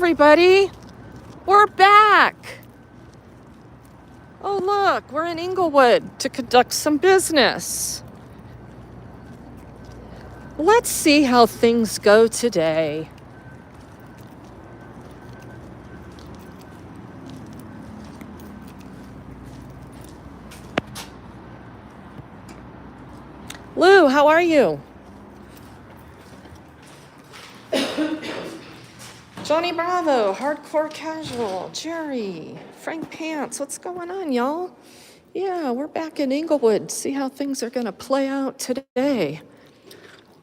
everybody. We're back. Oh, look, we're in Englewood to conduct some business. Let's see how things go today. Lou, how are you? Johnny Bravo, Hardcore Casual, Jerry, Frank Pants, what's going on, y'all? Yeah, we're back in Englewood. See how things are gonna play out today.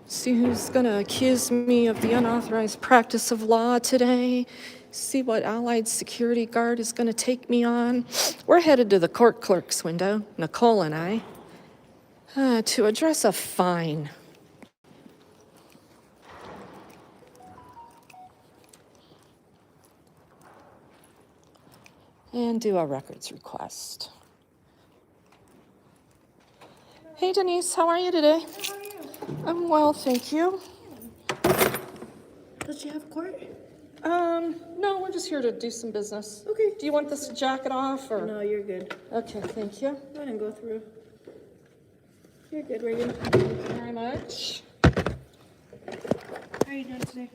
See who's gonna accuse me of the unauthorized practice of law today. See what allied security guard is gonna take me on. We're headed to the court clerk's window, Nicole and I, to address a fine. And do a records request. Hey Denise, how are you today? How are you? I'm well, thank you. Does she have court? No, we're just here to do some business. Okay. Do you want this jacket off or? No, you're good. Okay, thank you. Go ahead and go through. You're good, Reagan. Thank you very much. How are you doing today?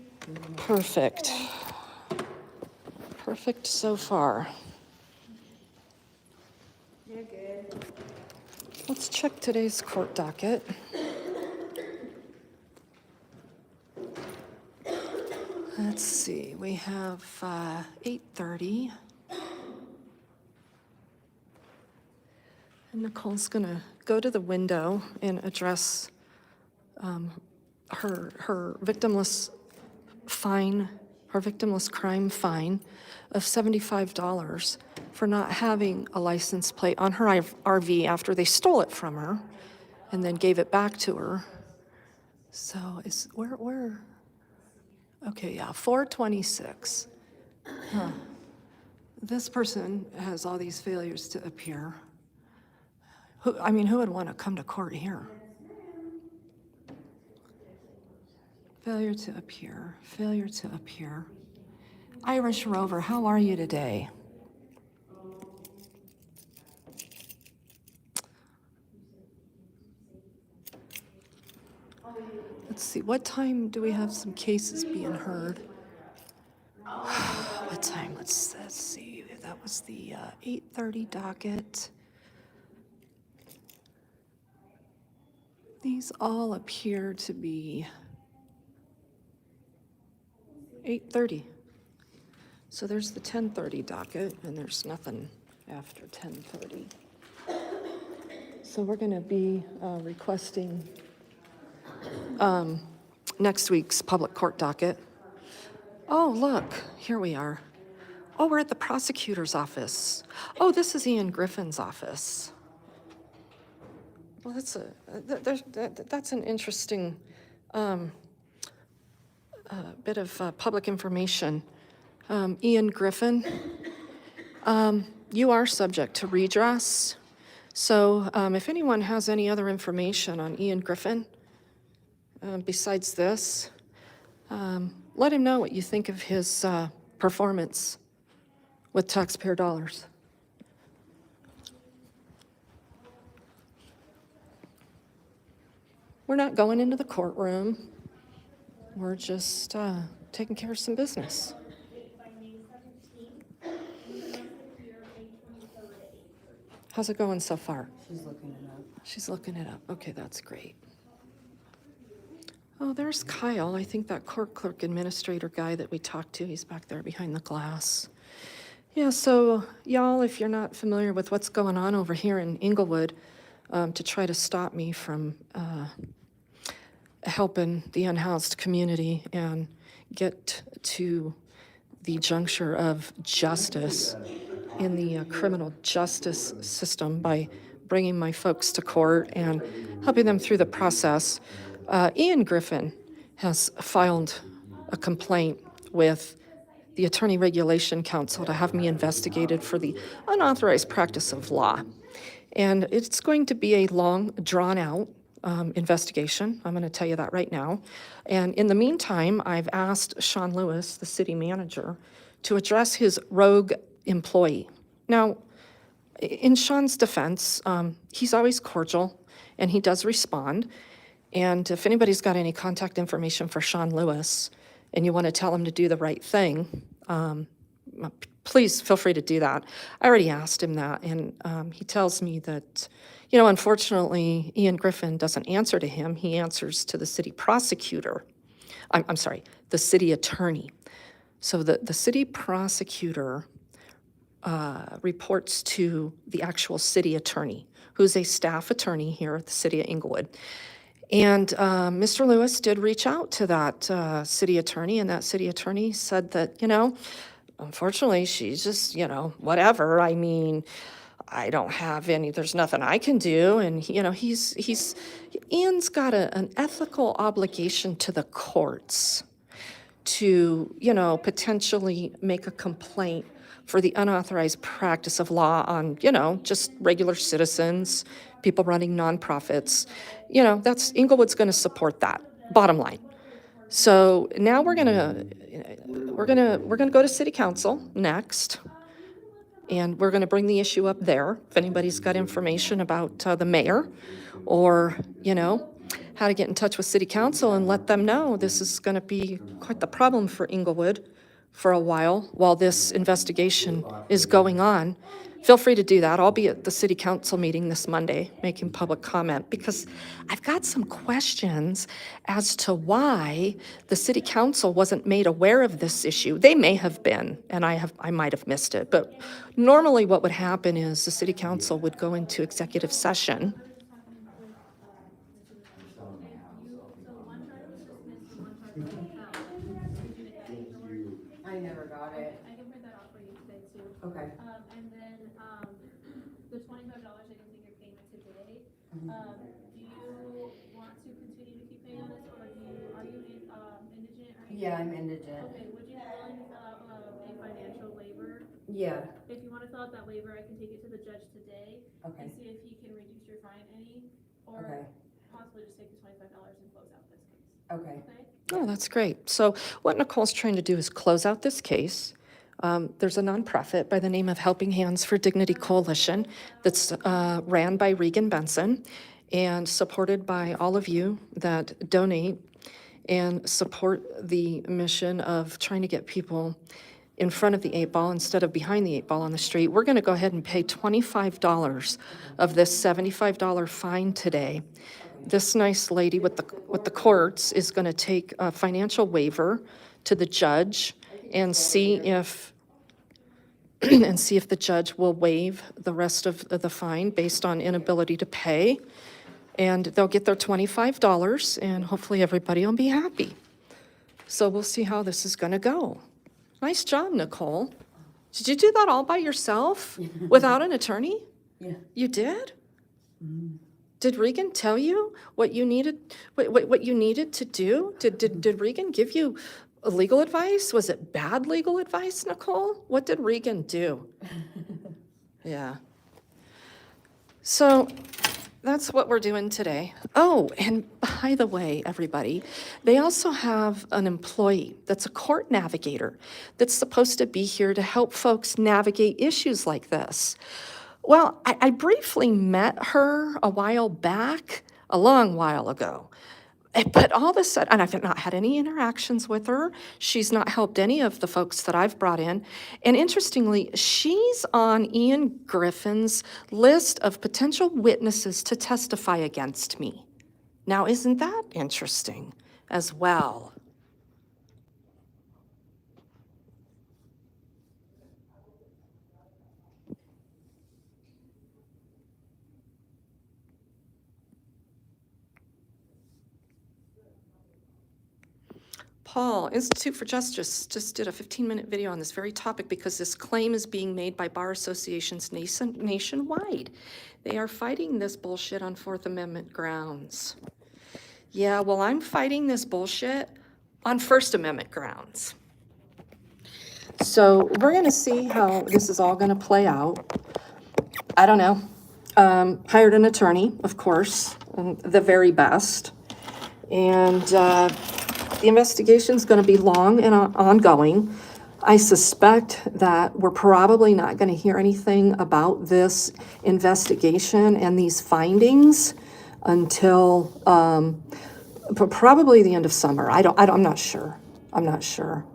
Perfect. Perfect so far. You're good. Let's check today's court docket. Let's see, we have 8:30. And Nicole's gonna go to the window and address her victimless fine, her victimless crime fine of $75 for not having a license plate on her RV after they stole it from her and then gave it back to her. So where? Okay, yeah, 426. Huh. This person has all these failures to appear. Who would want to come to court here? Failure to appear, failure to appear. Irish Rover, how are you today? Let's see, what time do we have some cases being heard? What time? Let's see, that was the 8:30 docket. These all appear to be 8:30. So there's the 10:30 docket, and there's nothing after 10:30. So we're going to be requesting next week's public court docket. Oh, look, here we are. Oh, we're at the prosecutor's office. Oh, this is Ian Griffin's office. Well, that's an interesting bit of public information. Ian Griffin, you are subject to redress. So if anyone has any other information on Ian Griffin, besides this, let him know what you think of his performance with taxpayer dollars. We're not going into the courtroom. We're just taking care of some business. How's it going so far? She's looking it up. She's looking it up. Okay, that's great. Oh, there's Kyle. I think that court clerk administrator guy that we talked to, he's back there behind the glass. Yeah, so y'all, if you're not familiar with what's going on over here in Englewood, to try to stop me from helping the unhoused community and get to the juncture of justice in the criminal justice system by bringing my folks to court and helping them through the process. Ian Griffin has filed a complaint with the Attorney Regulation Counsel to have me investigated for the unauthorized practice of law. And it's going to be a long, drawn-out investigation. I'm going to tell you that right now. And in the meantime, I've asked Sean Lewis, the city manager, to address his rogue employee. Now, in Sean's defense, he's always cordial, and he does respond. And if anybody's got any contact information for Sean Lewis, and you want to tell him to do the right thing, please feel free to do that. I already asked him that, and he tells me that, unfortunately, Ian Griffin doesn't answer to him. He answers to the city prosecutor. I'm sorry, the city attorney. So the city prosecutor reports to the actual city attorney, who's a staff attorney here at the city of Englewood. And Mr. Lewis did reach out to that city attorney, and that city attorney said that, unfortunately, she's just, whatever. I mean, I don't have any, there's nothing I can do. And, Ian's got an ethical obligation to the courts to, potentially make a complaint for the unauthorized practice of law on, just regular citizens, people running nonprofits. That's, Inglewood's gonna support that, bottom line. So now we're gonna go to city council next, and we're gonna bring the issue up there. If anybody's got information about the mayor, or, how to get in touch with city council and let them know this is gonna be quite the problem for Inglewood for a while this investigation is going on. Feel free to do that. I'll be at the city council meeting this Monday making public comment, because I've got some questions as to why the city council wasn't made aware of this issue. They may have been, and I might have missed it, but normally what would happen is the city council would go into executive session. I never got it. I can print that off for you today too. Okay. And then, the $25 I can take your payment today. Do you want to continue to keep paying on this, or are you indigent or anything? Yeah, I'm indigent. Okay, would you be willing to fill out a financial waiver? Yeah. If you want to fill out that waiver, I can take it to the judge today. Okay. And see if he can reduce your fine any, or Okay. possibly just take the $25 and close out this case. Okay. Okay? Oh, that's great. So what Nicole's trying to do is close out this case. There's a nonprofit by the name of Helping Hands for Dignity Coalition that's ran by Regan Benson and supported by all of you that donate and support the mission of trying to get people in front of the 8-ball instead of behind the 8-ball on the street. We're going to go ahead and pay $25 of this $75 fine today. This nice lady with the courts is going to take a financial waiver to the judge and see if the judge will waive the rest of the fine based on inability to pay. And they'll get their $25, and hopefully everybody will be happy. So we'll see how this is going to go. Nice job, Nicole. Did you do that all by yourself without an attorney? Yeah. You did? Did Regan tell you what you needed, what you needed to do? Did Regan give you legal advice? Was it bad legal advice, Nicole? What did Regan do? Yeah. So that's what we're doing today. Oh, and by the way, everybody, they also have an employee that's a court navigator that's supposed to be here to help folks navigate issues like this. Well, I briefly met her a while back, a long while ago. But all of a sudden, and I've not had any interactions with her. She's not helped any of the folks that I've brought in. And interestingly, she's on Ian Griffin's list of potential witnesses to testify against me. Now, isn't that interesting as well? Paul, Institute for Justice just did a 15-minute video on this very topic because this claim is being made by bar associations nationwide. They are fighting this bullshit on Fourth Amendment grounds. Yeah, well, I'm fighting this bullshit on First Amendment grounds. So we're going to see how this is all going to play out. I don't know. Hired an attorney, of course. the very best. And the investigation's going to be long and ongoing. I suspect that we're probably not going to hear anything about this investigation and these findings until probably the end of summer. I'm not sure. I'm not sure.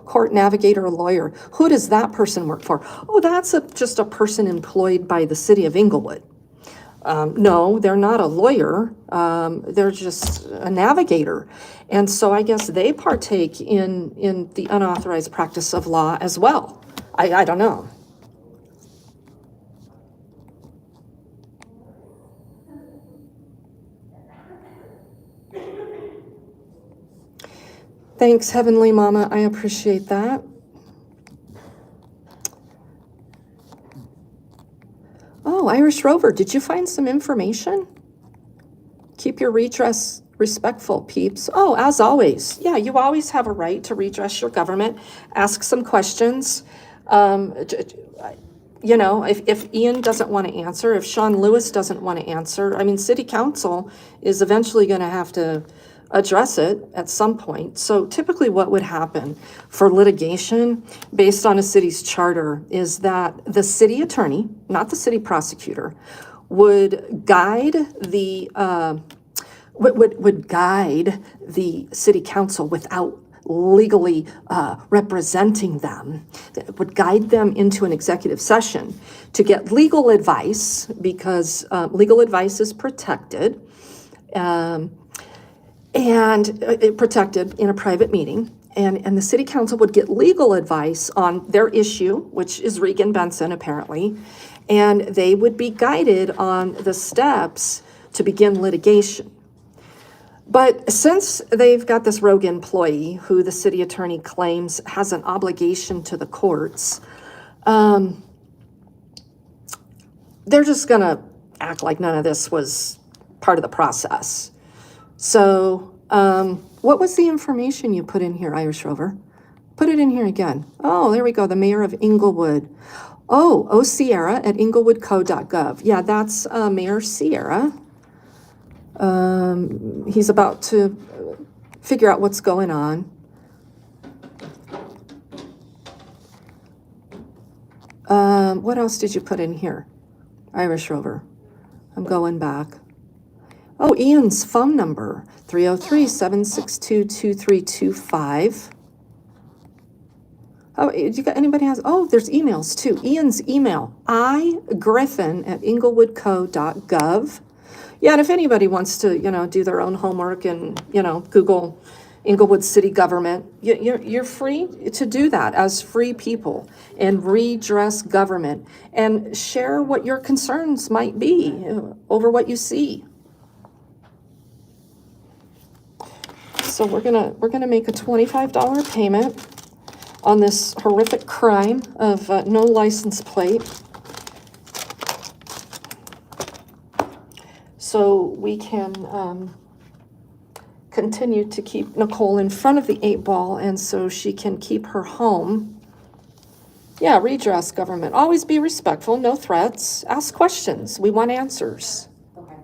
Court navigator or lawyer. Who does that person work for? Oh, that's just a person employed by the city of Englewood. No, they're not a lawyer. They're just a navigator. And so I guess they partake in the unauthorized practice of law as well. I don't know. Thanks, Heavenly Mama. I appreciate that. Oh, Irish Rover, did you find some information? Keep your redress respectful, peeps. Oh, as always. Yeah, you always have a right to redress your government. Ask some questions. You know, if Ian doesn't want to answer, if Sean Lewis doesn't want to answer, I mean, City Council is eventually going to have to address it at some point. So typically what would happen for litigation based on a city's charter is that the city attorney, not the city prosecutor, would guide the would guide the city council without legally representing them. It would guide them into an executive session to get legal advice, because legal advice is protected. Protected in a private meeting, and the city council would get legal advice on their issue, which is Regan Benson apparently, and they would be guided on the steps to begin litigation. But since they've got this rogue employee who the city attorney claims has an obligation to the courts, they're just gonna act like none of this was part of the process. So, what was the information you put in here, Irish Rover? Put it in here again. Oh, there we go, the mayor of Inglewood. Oh, Sierra at englewoodco.gov. Yeah, that's Mayor Sierra. He's about to figure out what's going on. What else did you put in here, Irish Rover? I'm going back. Oh, Ian's phone number, 303-762-2325. Oh, you got anybody has, oh, there's emails too. Ian's email, igriffin at englewoodco.gov. Yeah, and if anybody wants to, do their own homework and, Google Englewood City government, you're free to do that as free people and redress government and share what your concerns might be over what you see. So we're gonna make a $25 payment on this horrific crime of no license plate. So we can continue to keep Nicole in front of the 8 ball, and so she can keep her home. Yeah, redress government. Always be respectful, no threats. Ask questions. We want answers. Okay.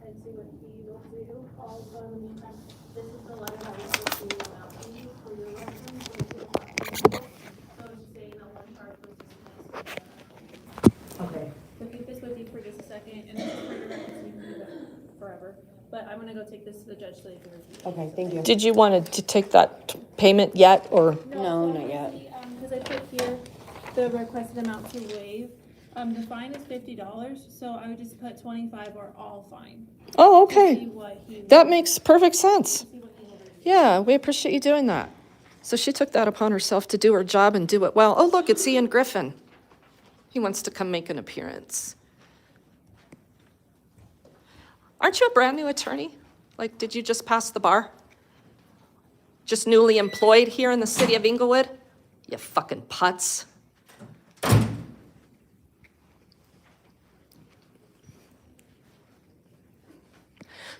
And see what he will do. Also, in the meantime, this is the letter that was issued out to you for your reference. So just saying that one charge was dismissed. Okay. So keep this with you for just a second, and this is for your reference, you can do that forever. But I'm gonna go take this to the judge so they can review. Okay, thank you. Did you want to take that payment yet, or? No, not yet. Because I put here the requested amount to waive. The fine is $50, so I would just put 25 or all fine. Oh, To see okay. what he That makes perfect sense. see what he will do. Yeah, we appreciate you doing that. So she took that upon herself to do her job and do it well. Oh, look, it's Ian Griffin. He wants to come make an appearance. Aren't you a brand new attorney? Like, did you just pass the bar? Just newly employed here in the city of Englewood? You fucking putz.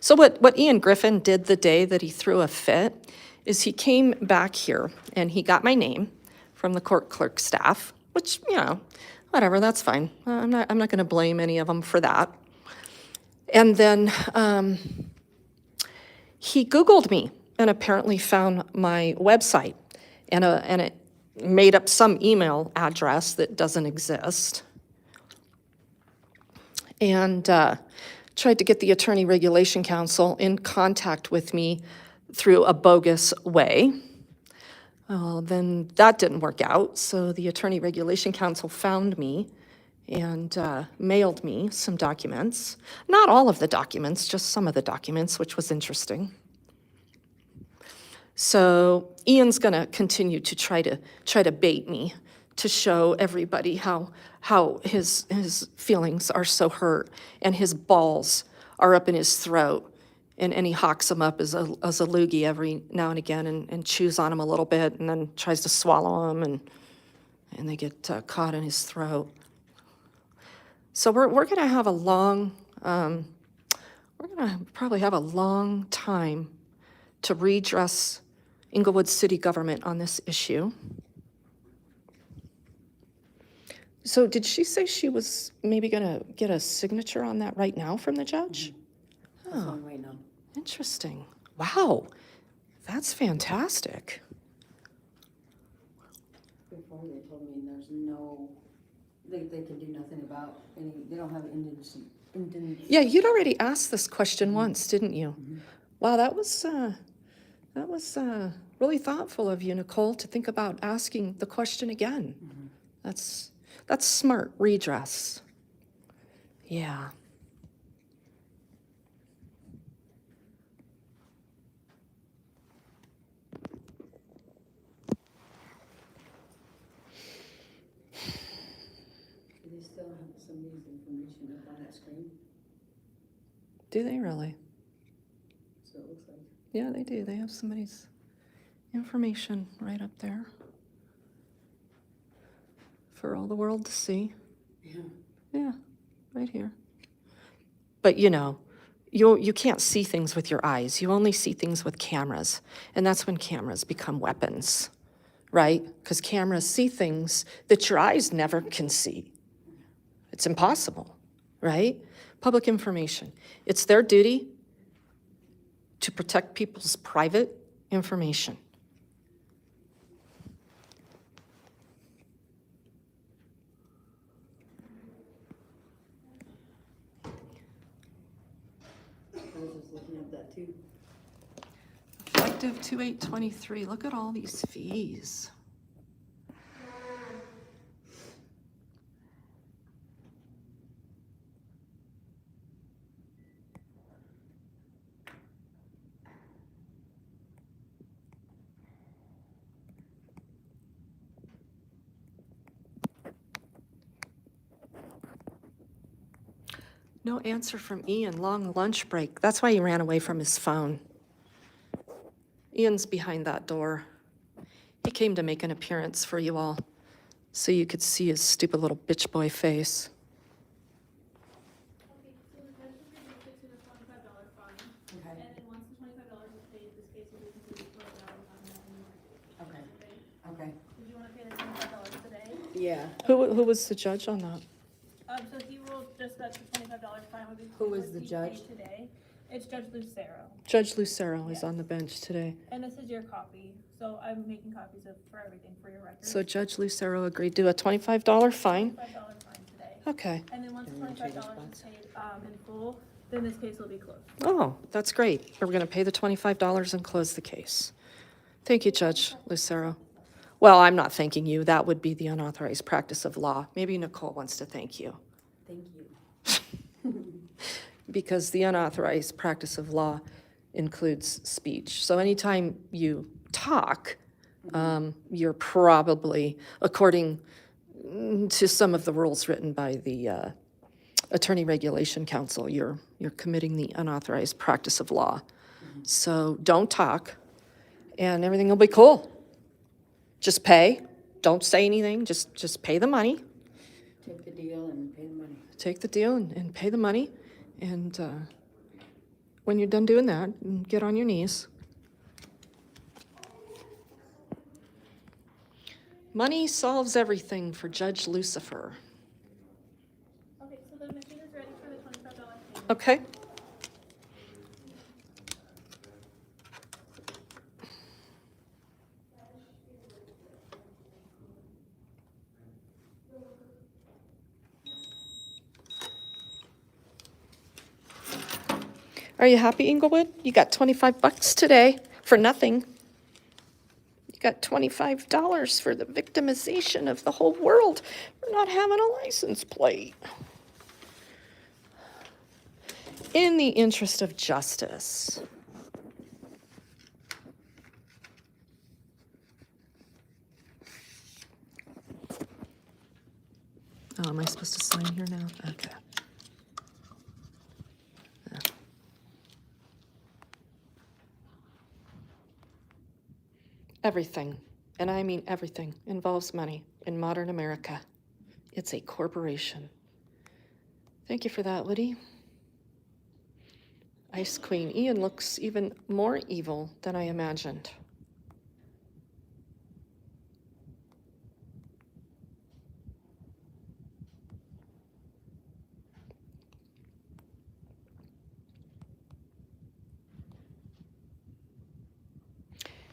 So what Ian Griffin did the day that he threw a fit is he came back here and he got my name from the court clerk staff, which, whatever, that's fine. I'm not going to blame any of them for that. And then he Googled me and apparently found my website, and it made up some email address that doesn't exist, and tried to get the Attorney Regulation Counsel in contact with me through a bogus way. Well, then that didn't work out, so the Attorney Regulation Counsel found me and mailed me some documents. Not all of the documents, just some of the documents, which was interesting. So Ian's gonna continue to try to bait me, to show everybody how his feelings are so hurt and his balls are up in his throat. And he hawks them up as a loogie every now and again and chews on them a little bit and then tries to swallow them and they get caught in his throat. So we're gonna have a long, we're gonna probably have a long time to redress Englewood City government on this issue. So did she say she was maybe gonna get a signature on that right now from the judge? That's what I'm waiting on. Interesting. Wow, that's fantastic. Before they told me there's no, they can do nothing about any, they don't have indigency. Yeah, you'd already asked this question once, didn't you? Wow, that was really thoughtful of you, Nicole, to think about asking the question again. That's smart redress. Yeah. Do they still have somebody's information up on that screen? Do they really? So it looks like. Yeah, they do. They have somebody's information right up there for all the world to see. Yeah. Yeah, right here. But you know, you can't see things with your eyes. You only see things with cameras. And that's when cameras become weapons, right? Because cameras see things that your eyes never can see. It's impossible, right? Public information. It's their duty to protect people's private information. I was just looking at that too. Effective 2/8/23. Look at all these fees. No answer from Ian, long lunch break. That's why he ran away from his phone. Ian's behind that door. He came to make an appearance for you all, so you could see his stupid little bitch boy face. Okay, so the judge will reduce it to the $25 fine, Okay. and then once the $25 is paid, this case will be completely closed out on that anymore. Okay. Okay? Okay. Did you wanna pay the $25 today? Yeah. Who was the judge on that? So he ruled just that the $25 fine would be. Who is would the be judge? paid today. It's Judge Lucero, Judge Lucero is Yes. on the bench today. and this is your copy, so I'm making copies for everything for your records. So Judge Lucero agreed to a $25 fine? $25 fine today. Okay. And then once the And then change $25 is spots. paid, in full, then this case will be closed. Oh, that's great. We're going to pay the $25 and close the case. Thank you, Judge Lucero. Well, I'm not thanking you. That would be the unauthorized practice of law. Maybe Nicole wants to thank you. Thank you. Because the unauthorized practice of law includes speech. So anytime you talk, you're probably, according to some of the rules written by the Attorney Regulation Counsel, you're committing the unauthorized practice of law. So don't talk, and everything will be cool. Just pay. Don't say anything. Just pay the money. Take the deal and pay the money. Take the deal and pay the money. And when you're done doing that, get on your knees. Money solves everything for Judge Lucifer. Okay, so the machine is ready for the $25 payment. Okay? Are you happy, Inglewood? You got 25 bucks today for nothing. You got $25 for the victimization of the whole world for not having a license plate. In the interest of justice. Oh, am I supposed to sign here now? Okay. Yeah. Everything, and I mean everything, involves money in modern America. It's a corporation. Thank you for that, Liddy. Ice Queen. Ian looks even more evil than I imagined.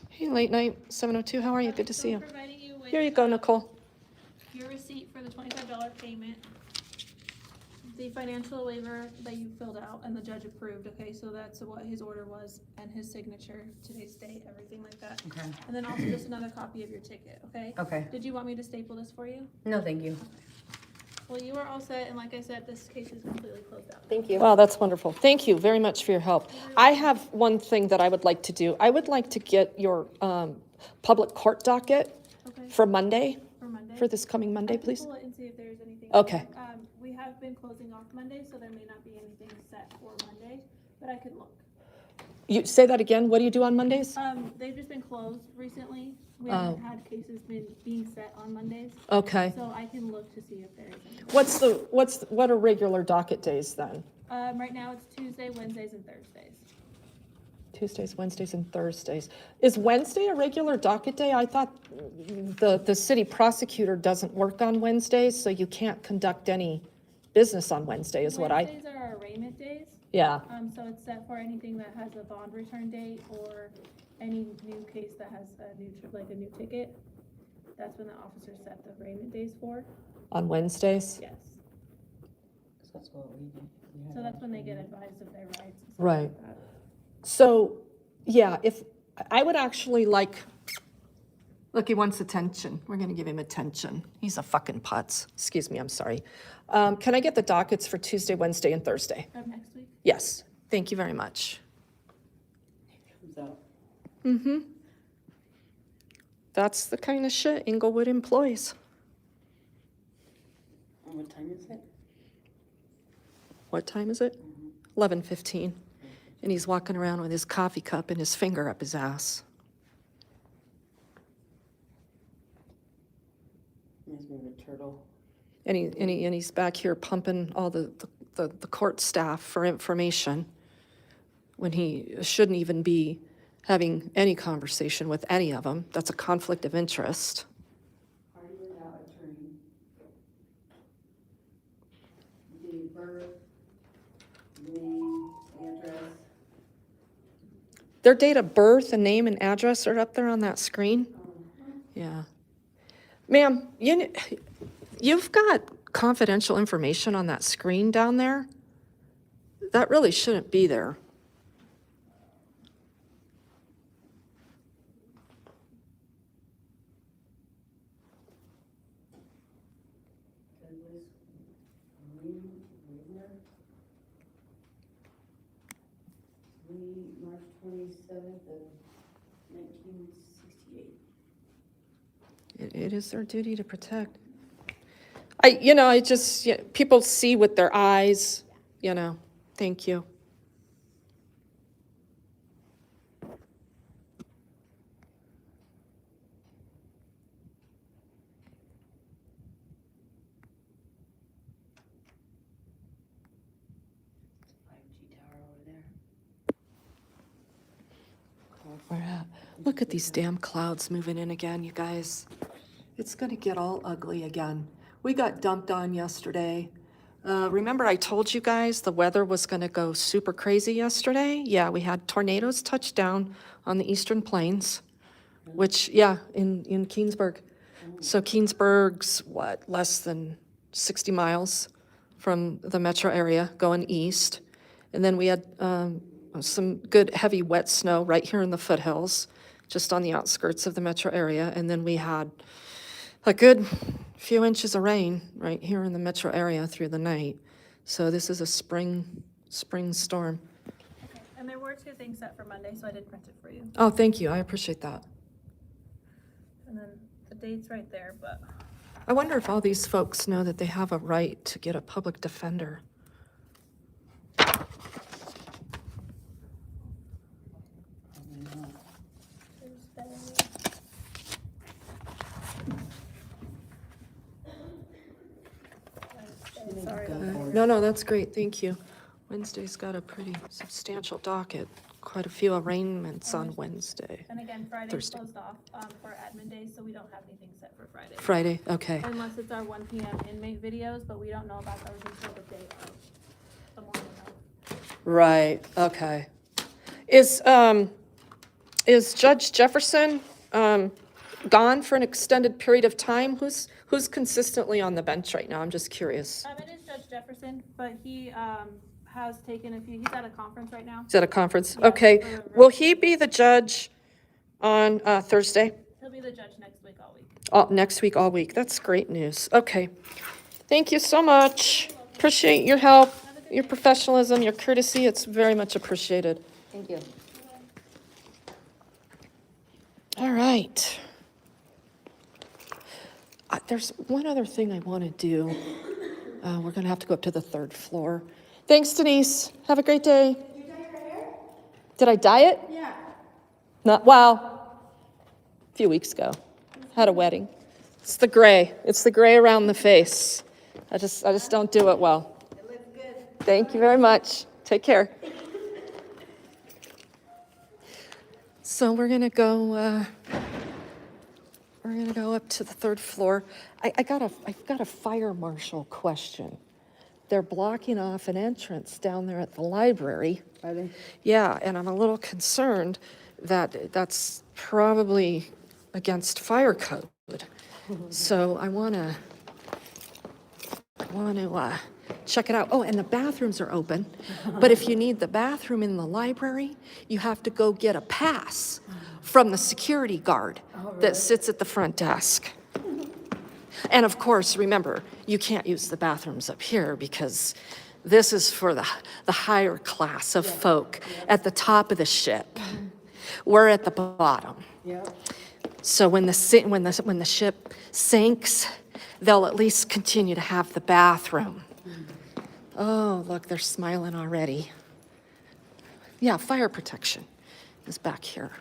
Hey, late night, 7:02, how are you? Good to see you. Providing you with, Here you go, Nicole. your receipt for the $25 payment, the financial waiver that you filled out and the judge approved, okay, so that's what his order was, and his signature, today's date, everything like that. Okay. And then also just another copy of your ticket, okay? Okay. Did you want me to staple this for you? No, thank you. Well, you are all set, and like I said, this case is completely closed out. Thank you. Wow, that's wonderful. Thank you very much for your help. I have one thing that I would like to do. I would like to get your public court docket Okay, for Monday, for Monday? for this coming Monday, I can please. pull it and see if there's anything. Okay. We have been closing off Monday, so there may not be anything set for Monday, but I could look. You say that again? What do you do on Mondays? They've just been closed recently. We Oh. haven't had cases being set on Mondays, Okay. so I can look to see if there is anything. What are regular docket days then? Right now it's Tuesday, Wednesdays, and Thursdays. Tuesdays, Wednesdays, and Thursdays. Is Wednesday a regular docket day? I thought the city prosecutor doesn't work on Wednesdays, so you can't conduct any business on Wednesday, is what I, Wednesdays are our arraignment days, yeah. so it's set for anything that has a bond return date or any new case that has a new ticket. That's when the officers set the arraignment days for. On Wednesdays? Yes. That's what we did. So that's when they get advised of their rights and stuff Right. like that. So, yeah, if, I would actually like, look, he wants attention. We're gonna give him attention. He's a fucking putz. Excuse me, I'm sorry. Can I get the dockets for Tuesday, Wednesday, and Thursday? Of next week? Yes, thank you very much. Comes out. Mm-hmm. That's the kind of shit Inglewood employs. And what time is it? What time is it? 11:15. And he's walking around with his coffee cup and his finger up his ass. Reminds me of a turtle. And he's back here pumping all the court staff for information when he shouldn't even be having any conversation with any of them. That's a conflict of interest. Party without attorney. Date of birth, name, address. Their date of birth and name and address are up there on that screen? Yeah. Ma'am, you've got confidential information on that screen down there. That really shouldn't be there. Douglas Wagner. March 27th of 1968. It is their duty to protect. I just, people see with their eyes, thank you. Tower over there. Where at? Look at these damn clouds moving in again, you guys. It's gonna get all ugly again. We got dumped on yesterday. Remember I told you guys the weather was gonna go super crazy yesterday? Yeah, we had tornadoes touch down on the eastern plains, which, yeah, in Keensburg. So Keensburg's, less than 60 miles from the metro area going east. And then we had some good heavy wet snow right here in the foothills, just on the outskirts of the metro area. And then we had a good few inches of rain right here in the metro area through the night. So this is a spring storm. Okay, and there were 2 things set for Monday, so I did print it for you. Oh, thank you. I appreciate that. And then the date's right there, but I wonder if all these folks know that they have a right to get a public defender. sorry. No, that's great. Thank you. Wednesday's got a pretty substantial docket. Quite a few arraignments on Wednesday. And again, Friday's Thursday. closed off for admin days, so we don't have anything set for Friday. Friday, okay. Unless it's our 1 p.m. inmate videos, but we don't know about those until the day of, the morning of. Right, okay. Is Judge Jefferson gone for an extended period of time? Who's consistently on the bench right now? I'm just curious. It is Judge Jefferson, but he has taken he's at a conference right now. Is that a conference? Yeah, Okay. for- Will he be the judge on Thursday? He'll be the judge next week all week. Next week, all week. That's great news. Okay. Thank you so much. Appreciate your help, your professionalism, your courtesy. It's very much appreciated. Thank you. All right. There's one other thing I want to do. We're going to have to go up to the 3rd floor. Thanks, Denise. Have a great day. Did you dye your hair? Did I dye it? Yeah. Not, well, a few weeks ago. Had a wedding. It's the gray. It's the gray around the face. I just don't do it well. It looks good. Thank you very much. Take care. So we're gonna go up to the 3rd floor. I've got a fire marshal question. They're blocking off an entrance down there at the library. Are they? Yeah, and I'm a little concerned that that's probably against fire code. So I want to check it out. Oh, and the bathrooms are open. But if you need the bathroom in the library, you have to go get a pass from the security guard that sits at the front desk. And of course, remember, you can't use the bathrooms up here because this is for the higher class of folk at the top of the ship. We're at the bottom. Yeah. So when the ship sinks, they'll at least continue to have the bathroom. Oh, look, they're smiling already. Yeah, fire protection is back here.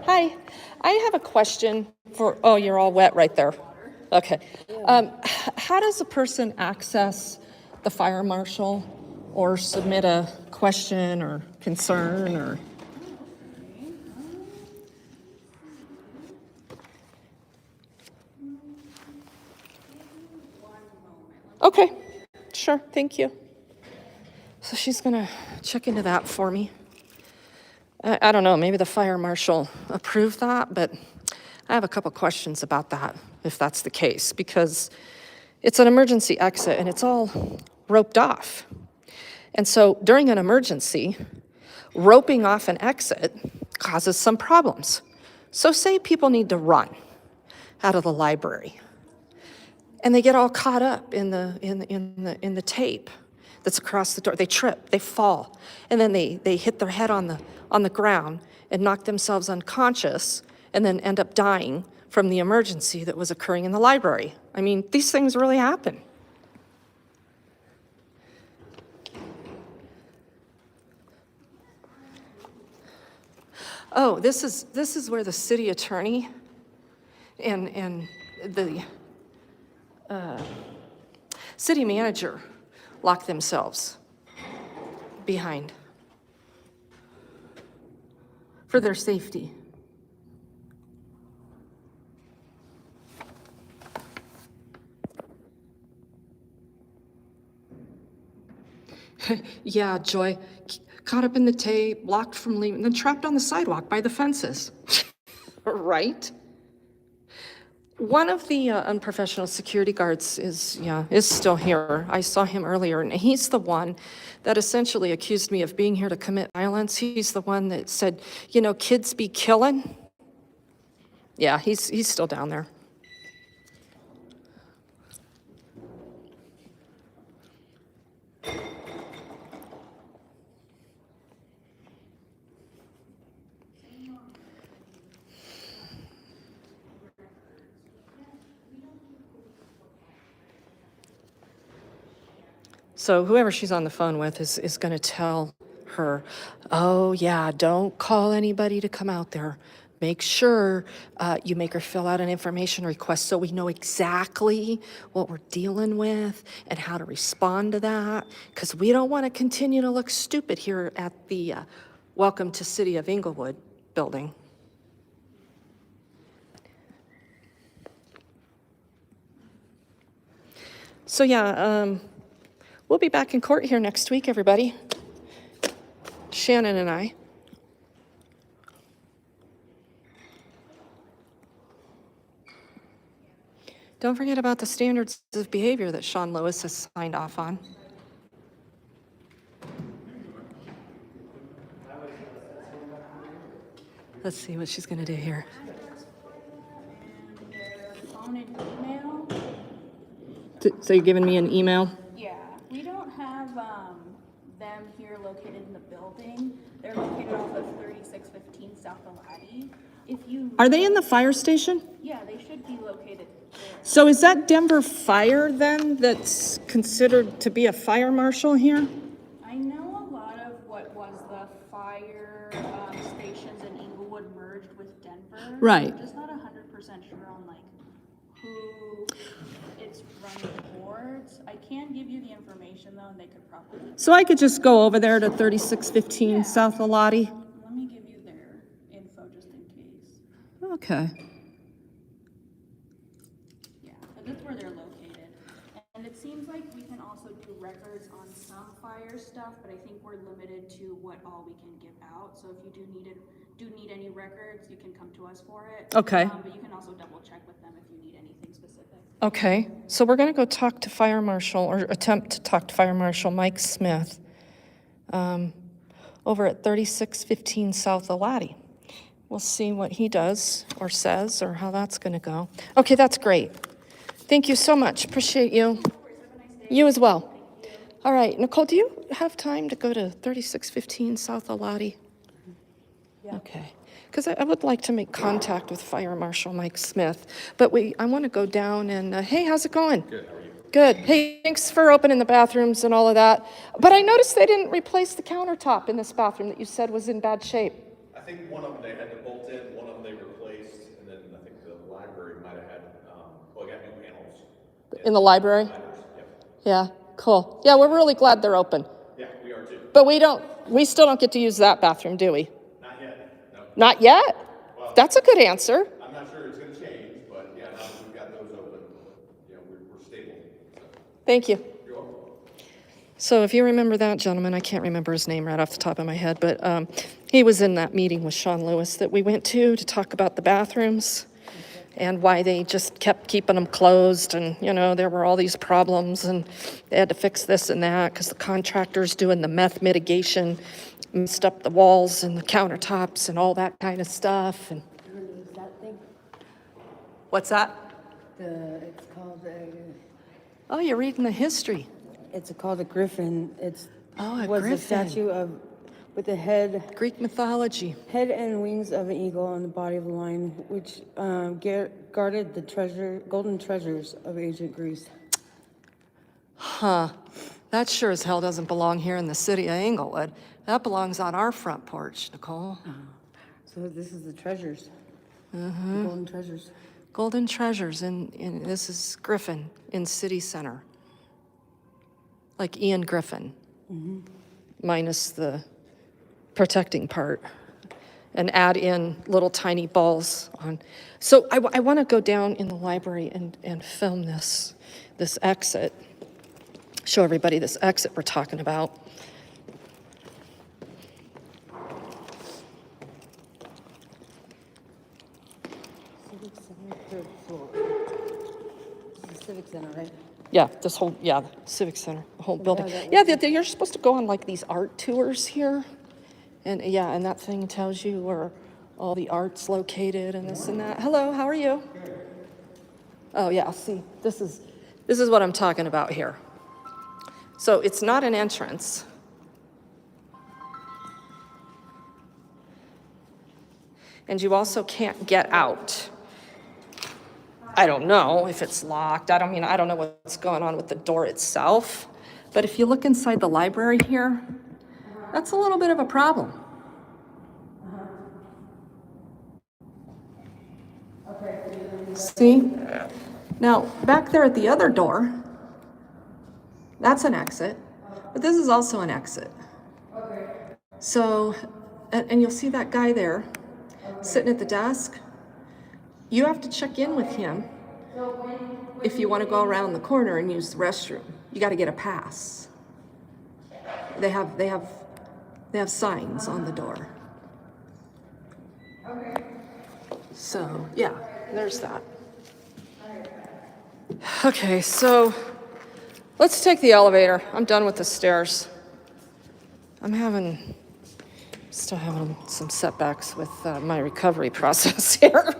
Hi, I have a question for, oh, you're all wet right there. Okay. How does a person access the fire marshal or submit a question or concern or? Okay, sure, thank you. So she's gonna check into that for me. I don't know, maybe the fire marshal approved that, but I have a couple questions about that, if that's the case, because it's an emergency exit and it's all roped off. And so during an emergency, roping off an exit causes some problems. So say people need to run out of the library and they get all caught up in the tape that's across the door. They trip, they fall, and then they hit their head on the ground and knock themselves unconscious and then end up dying from the emergency that was occurring in the library. I mean, these things really happen. Oh, this is where the city attorney and the city manager lock themselves behind for their safety. Yeah, Joy, caught up in the tape, blocked from leaving, then trapped on the sidewalk by the fences. Right? One of the unprofessional security guards is still here. I saw him earlier, and he's the one that essentially accused me of being here to commit violence. He's the one that said, kids be killing. Yeah, he's still down there. So whoever she's on the phone with is going to tell her, oh, yeah, don't call anybody to come out there. Make sure you make her fill out an information request so we know exactly what we're dealing with and how to respond to that, because we don't want to continue to look stupid here at the Welcome to City of Englewood building. So yeah, we'll be back in court here next week, everybody. Shannon and I. Don't forget about the standards of behavior that Sean Lewis has signed off on. Let's see what she's going to do here. Phone and email. So you're giving me an email? Yeah, we don't have them here located in the building. They're located off of 3615 South Alati. If you Are they in the fire station? Yeah, they should be located there. So is that Denver Fire then that's considered to be a fire marshal here? I know a lot of what was the fire stations in Inglewood merged with Denver. Right. I'm just not 100% sure on like who it's running towards. I can give you the information though, and they could probably. So I could just go over there to 3615 Yeah. South Alati? Let me give you their info just in case. Okay. Yeah, but that's where they're located. And it seems like we can also do records on some fire stuff, but I think we're limited to what all we can give out. So if you do need any records, you can come to us for it. Okay. But you can also double check with them if you need anything specific. Okay, so we're going to go talk to Fire Marshal, or attempt to talk to Fire Marshal Mike Smith over at 3615 South Alati. We'll see what he does or says or how that's going to go. Okay, that's great. Thank you so much. Appreciate you. You as well. All right, Nicole, do you have time to go to 3615 South Alati? Yeah. Okay. Because I would like to make contact with Fire Marshal Mike Smith, but I want to go down and, hey, how's it going? Good, how are you? Good. Hey, thanks for opening the bathrooms and all of that. But I noticed they didn't replace the countertop in this bathroom that you said was in bad shape. I think one of them they had to bolt in, one of them they replaced, and then I think the library might have had, got new panels. In the library? Ladders, yep. Yeah, cool. Yeah, we're really glad they're open. Yeah, we are too. But we still don't get to use that bathroom, do we? Not yet, no. Not yet? Well, That's a good answer. I'm not sure it's gonna change, but yeah, now that we've got those open, we're stable. So, Thank you. you're welcome. So if you remember that gentleman, I can't remember his name right off the top of my head, but he was in that meeting with Sean Lewis that we went to talk about the bathrooms and why they just kept keeping them closed, and there were all these problems and they had to fix this and that because the contractors doing the meth mitigation messed up the walls and the countertops and all that kind of stuff. And That thing, what's that? it's called Oh, you're reading the history. it's called a griffin. It's Oh, a was a griffin. statue of with the head Greek mythology. and wings of an eagle on the body of a lion, which guarded the golden treasures of ancient Greece. Huh. That sure as hell doesn't belong here in the city of Englewood. That belongs on our front porch, Nicole. So this is the treasures. The golden treasures. Golden treasures, and this is Griffin in City Center. Like Ian Griffin, minus the protecting part. And add in little tiny balls on. So I want to go down in the library and film this exit. Show everybody this exit we're talking about. Third floor. Center, right? Yeah, this whole, yeah, Civic Center, the whole building. that Yeah, you're supposed to go on like these art tours here. And yeah, and that thing tells you where all the art's located and this and that. Hello, how are you? Oh yeah, see, this is what I'm talking about here. So it's not an entrance. And you also can't get out. I don't know if it's locked. I don't know what's going on with the door itself. But if you look inside the library here, that's a little bit of a problem. See? Now, back there at the other door, that's an exit, but this is also an exit. So, and you'll see that guy there sitting at the desk. You have to check in with him if you want to go around the corner and use the restroom. You got to get a pass. They have signs on the door. So, yeah, there's that. Okay, so let's take the elevator. I'm done with the stairs. Still having some setbacks with my recovery process here.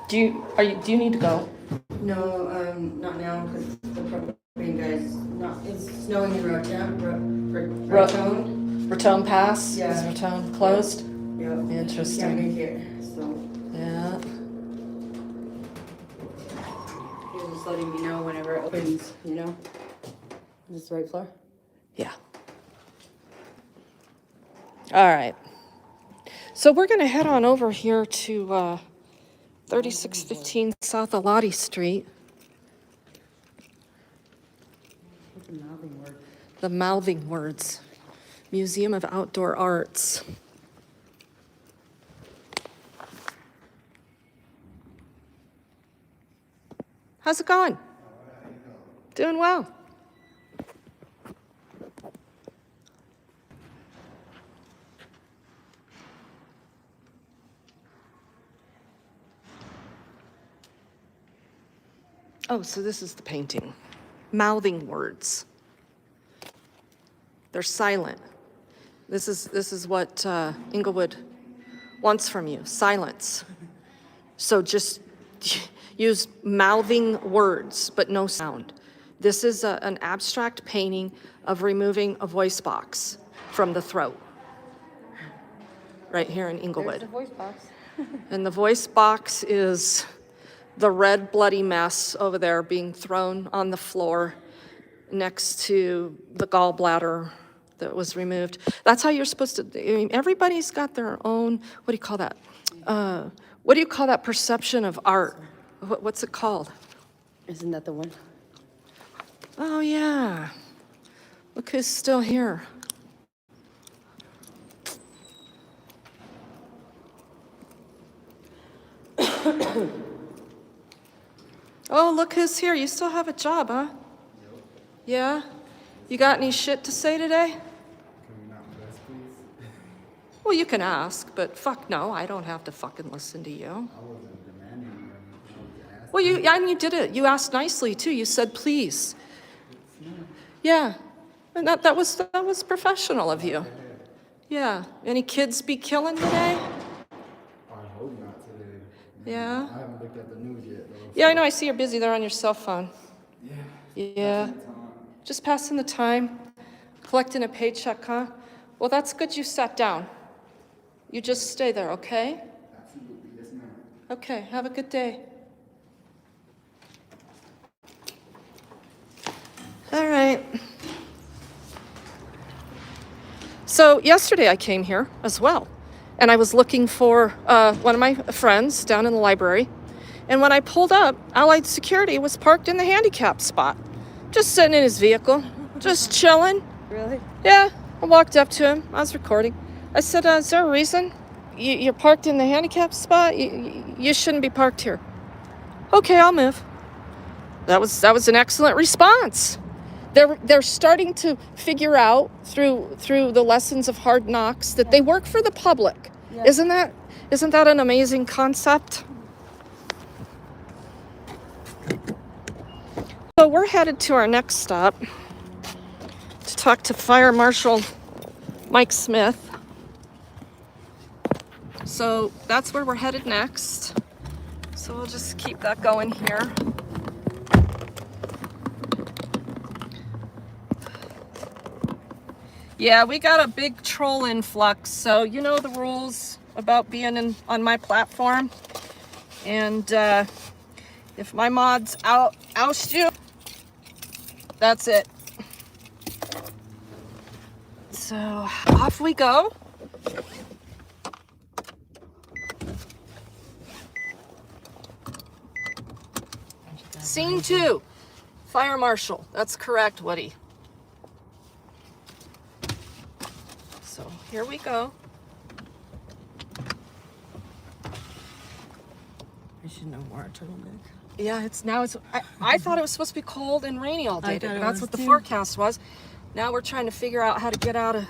Do you need to go? No, not now, because the propane guy's not, it's snowing in Raton. Raton Pass? Yeah. Is Raton closed? Yeah. Interesting. Can't make it, so Yeah. he was just letting me know whenever it opens, you know? Is this the right floor? Yeah. All right. So we're going to head on over here to 3615 South Elati Street. What's a mouthing word? The Mouthing Words Museum of Outdoor Arts. How's it going? Doing well. Oh, so this is the painting. Mouthing words. They're silent. This is what Inglewood wants from you, silence. So just use mouthing words, but no sound. This is an abstract painting of removing a voice box from the throat, right here in Inglewood. There's the voice box. And the voice box is the red bloody mess over there being thrown on the floor next to the gallbladder that was removed. That's how you're supposed to, I mean, everybody's got their own, what do you call that? What do you call that perception of art? What's it called? Isn't that the one? Oh, yeah. Look who's still here. Oh, look who's here. You still have a job, huh? Yeah? You got any shit to say today? Can we not press, please? Well, you can ask, but fuck no, I don't have to fucking listen to you. I wasn't demanding or anything. I was asking. Well, and you did it. You asked nicely too. You said please. Yeah, and that was professional of you. Yeah. Any kids be killing today? I hope not today. Yeah. I haven't looked at the news yet, though. Yeah, I know. I see you're busy there on your cell phone. Yeah. Yeah. Just passing the time, collecting a paycheck, huh? Well, that's good you sat down. You just stay there, okay? Absolutely, yes, ma'am. Okay, have a good day. All right. So yesterday I came here as well, and I was looking for one of my friends down in the library. And when I pulled up, Allied Security was parked in the handicap spot, just sitting in his vehicle, just chilling. Really? Yeah, I walked up to him. I was recording. I said, is there a reason you're parked in the handicap spot? You shouldn't be parked here. Okay, I'll move. That was an excellent response. They're starting to figure out through the lessons of hard knocks that they work for the public. Yeah. Isn't that an amazing concept? So we're headed to our next stop to talk to Fire Marshal Mike Smith. So that's where we're headed next. So we'll just keep that going here. Yeah, we got a big troll influx, so you know the rules about being on my platform. And if my mods oust you, that's it. So off we go. Scene 2, Fire Marshal. That's correct, Woody. So here we go. I should know more turtleneck. Yeah, I thought it was supposed to be cold and rainy all day. I thought it That's was what the too. forecast was. Now we're trying to figure out how to get out of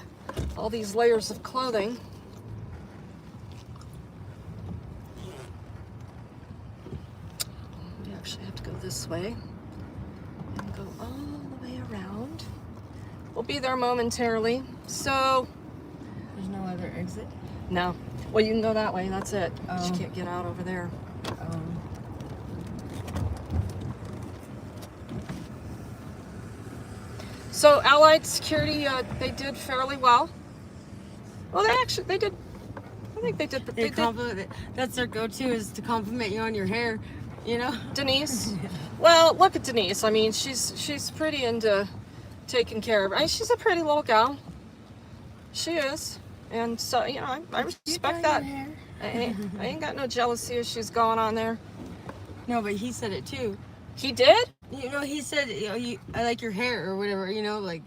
all these layers of clothing. We actually have to go this way and go all the way around. We'll be there momentarily. So, There's no other exit. no. Well, you can go that way. That's it. Oh. You can't get out over there. So Allied Security, they did fairly well. Well, they did. I think they did. They compliment. That's their go-to is to compliment you on your hair. You know. Denise. Well, look at Denise. I mean, she's pretty into taking care of her. I mean, she's a pretty little gal. She is, and so I respect that. I ain't got no jealousy issues going on there. No, but he said it too. He did? You know, he said, I like your hair or whatever. You know, like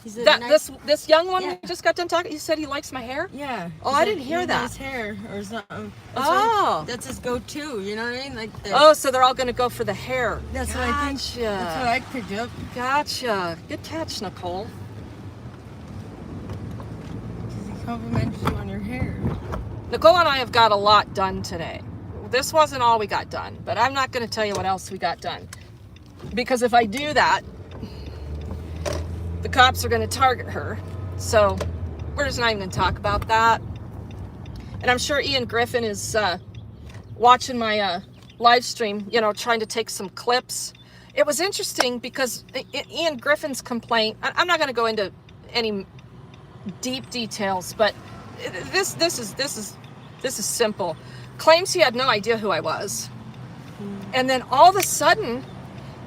he said. That nice, this young one Yeah. we just got done talking. He said he likes my hair. Yeah. Oh, He I said didn't hear he that. Nice hair or something. That's his go-to. You know what I mean? Like. Oh, so they're all gonna go for the hair. That's what I think. Gotcha. That's what I picked up. Gotcha. Good catch, Nicole. Because he compliments you on your hair. Nicole and I have got a lot done today. This wasn't all we got done, but I'm not going to tell you what else we got done. Because if I do that, the cops are going to target her. So we're just not even going to talk about that. And I'm sure Ian Griffin is watching my live stream, trying to take some clips. It was interesting because Ian Griffin's complaint, I'm not going to go into any deep details, but this is simple. Claims he had no idea who I was. And then all of a sudden,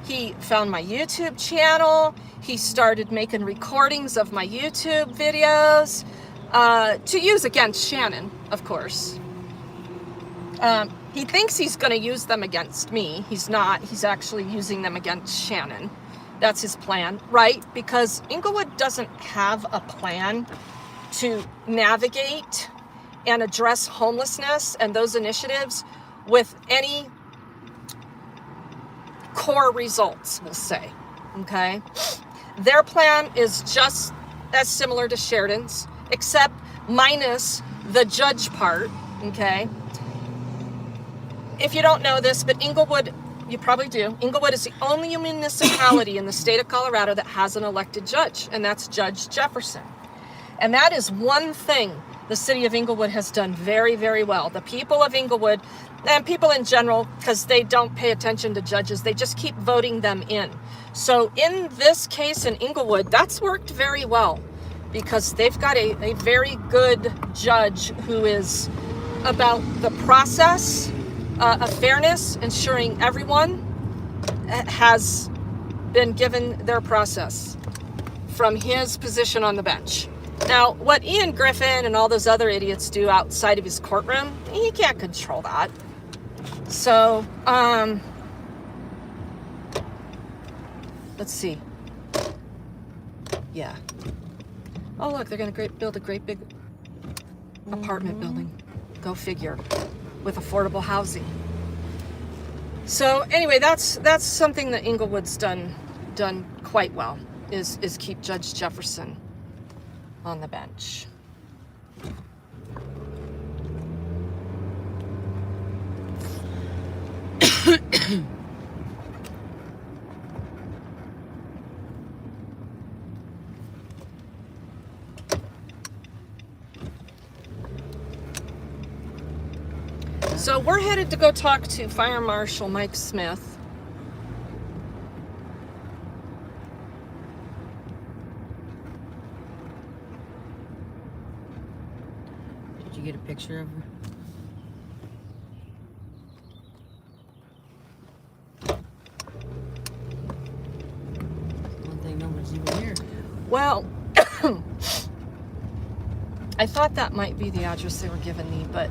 he found my YouTube channel. He started making recordings of my YouTube videos to use against Shannon, of course. He thinks he's going to use them against me. He's not. He's actually using them against Shannon. That's his plan, right? Because Inglewood doesn't have a plan to navigate and address homelessness and those initiatives with any core results, we'll say, okay? Their plan is just as similar to Sheridan's, except minus the judge part, okay? If you don't know this, but Inglewood, you probably do, Inglewood is the only municipality in the state of Colorado that has an elected judge, and that's Judge Jefferson. And that is one thing the city of Inglewood has done very, very well. The people of Inglewood, and people in general, because they don't pay attention to judges, they just keep voting them in. So in this case in Inglewood, that's worked very well because they've got a very good judge who is about the process of fairness, ensuring everyone has been given their process from his position on the bench. Now, what Ian Griffin and all those other idiots do outside of his courtroom, he can't control that. So, let's see. Yeah. Oh, look, they're going to build a great big apartment building. Go figure. With affordable housing. So, anyway, that's something that Inglewood's done quite well, is keep Judge Jefferson on the bench. So we're headed to go talk to Fire Marshal Mike Smith. Did you get a picture of her? One thing nobody's even here. Well, I thought that might be the address they were giving me, but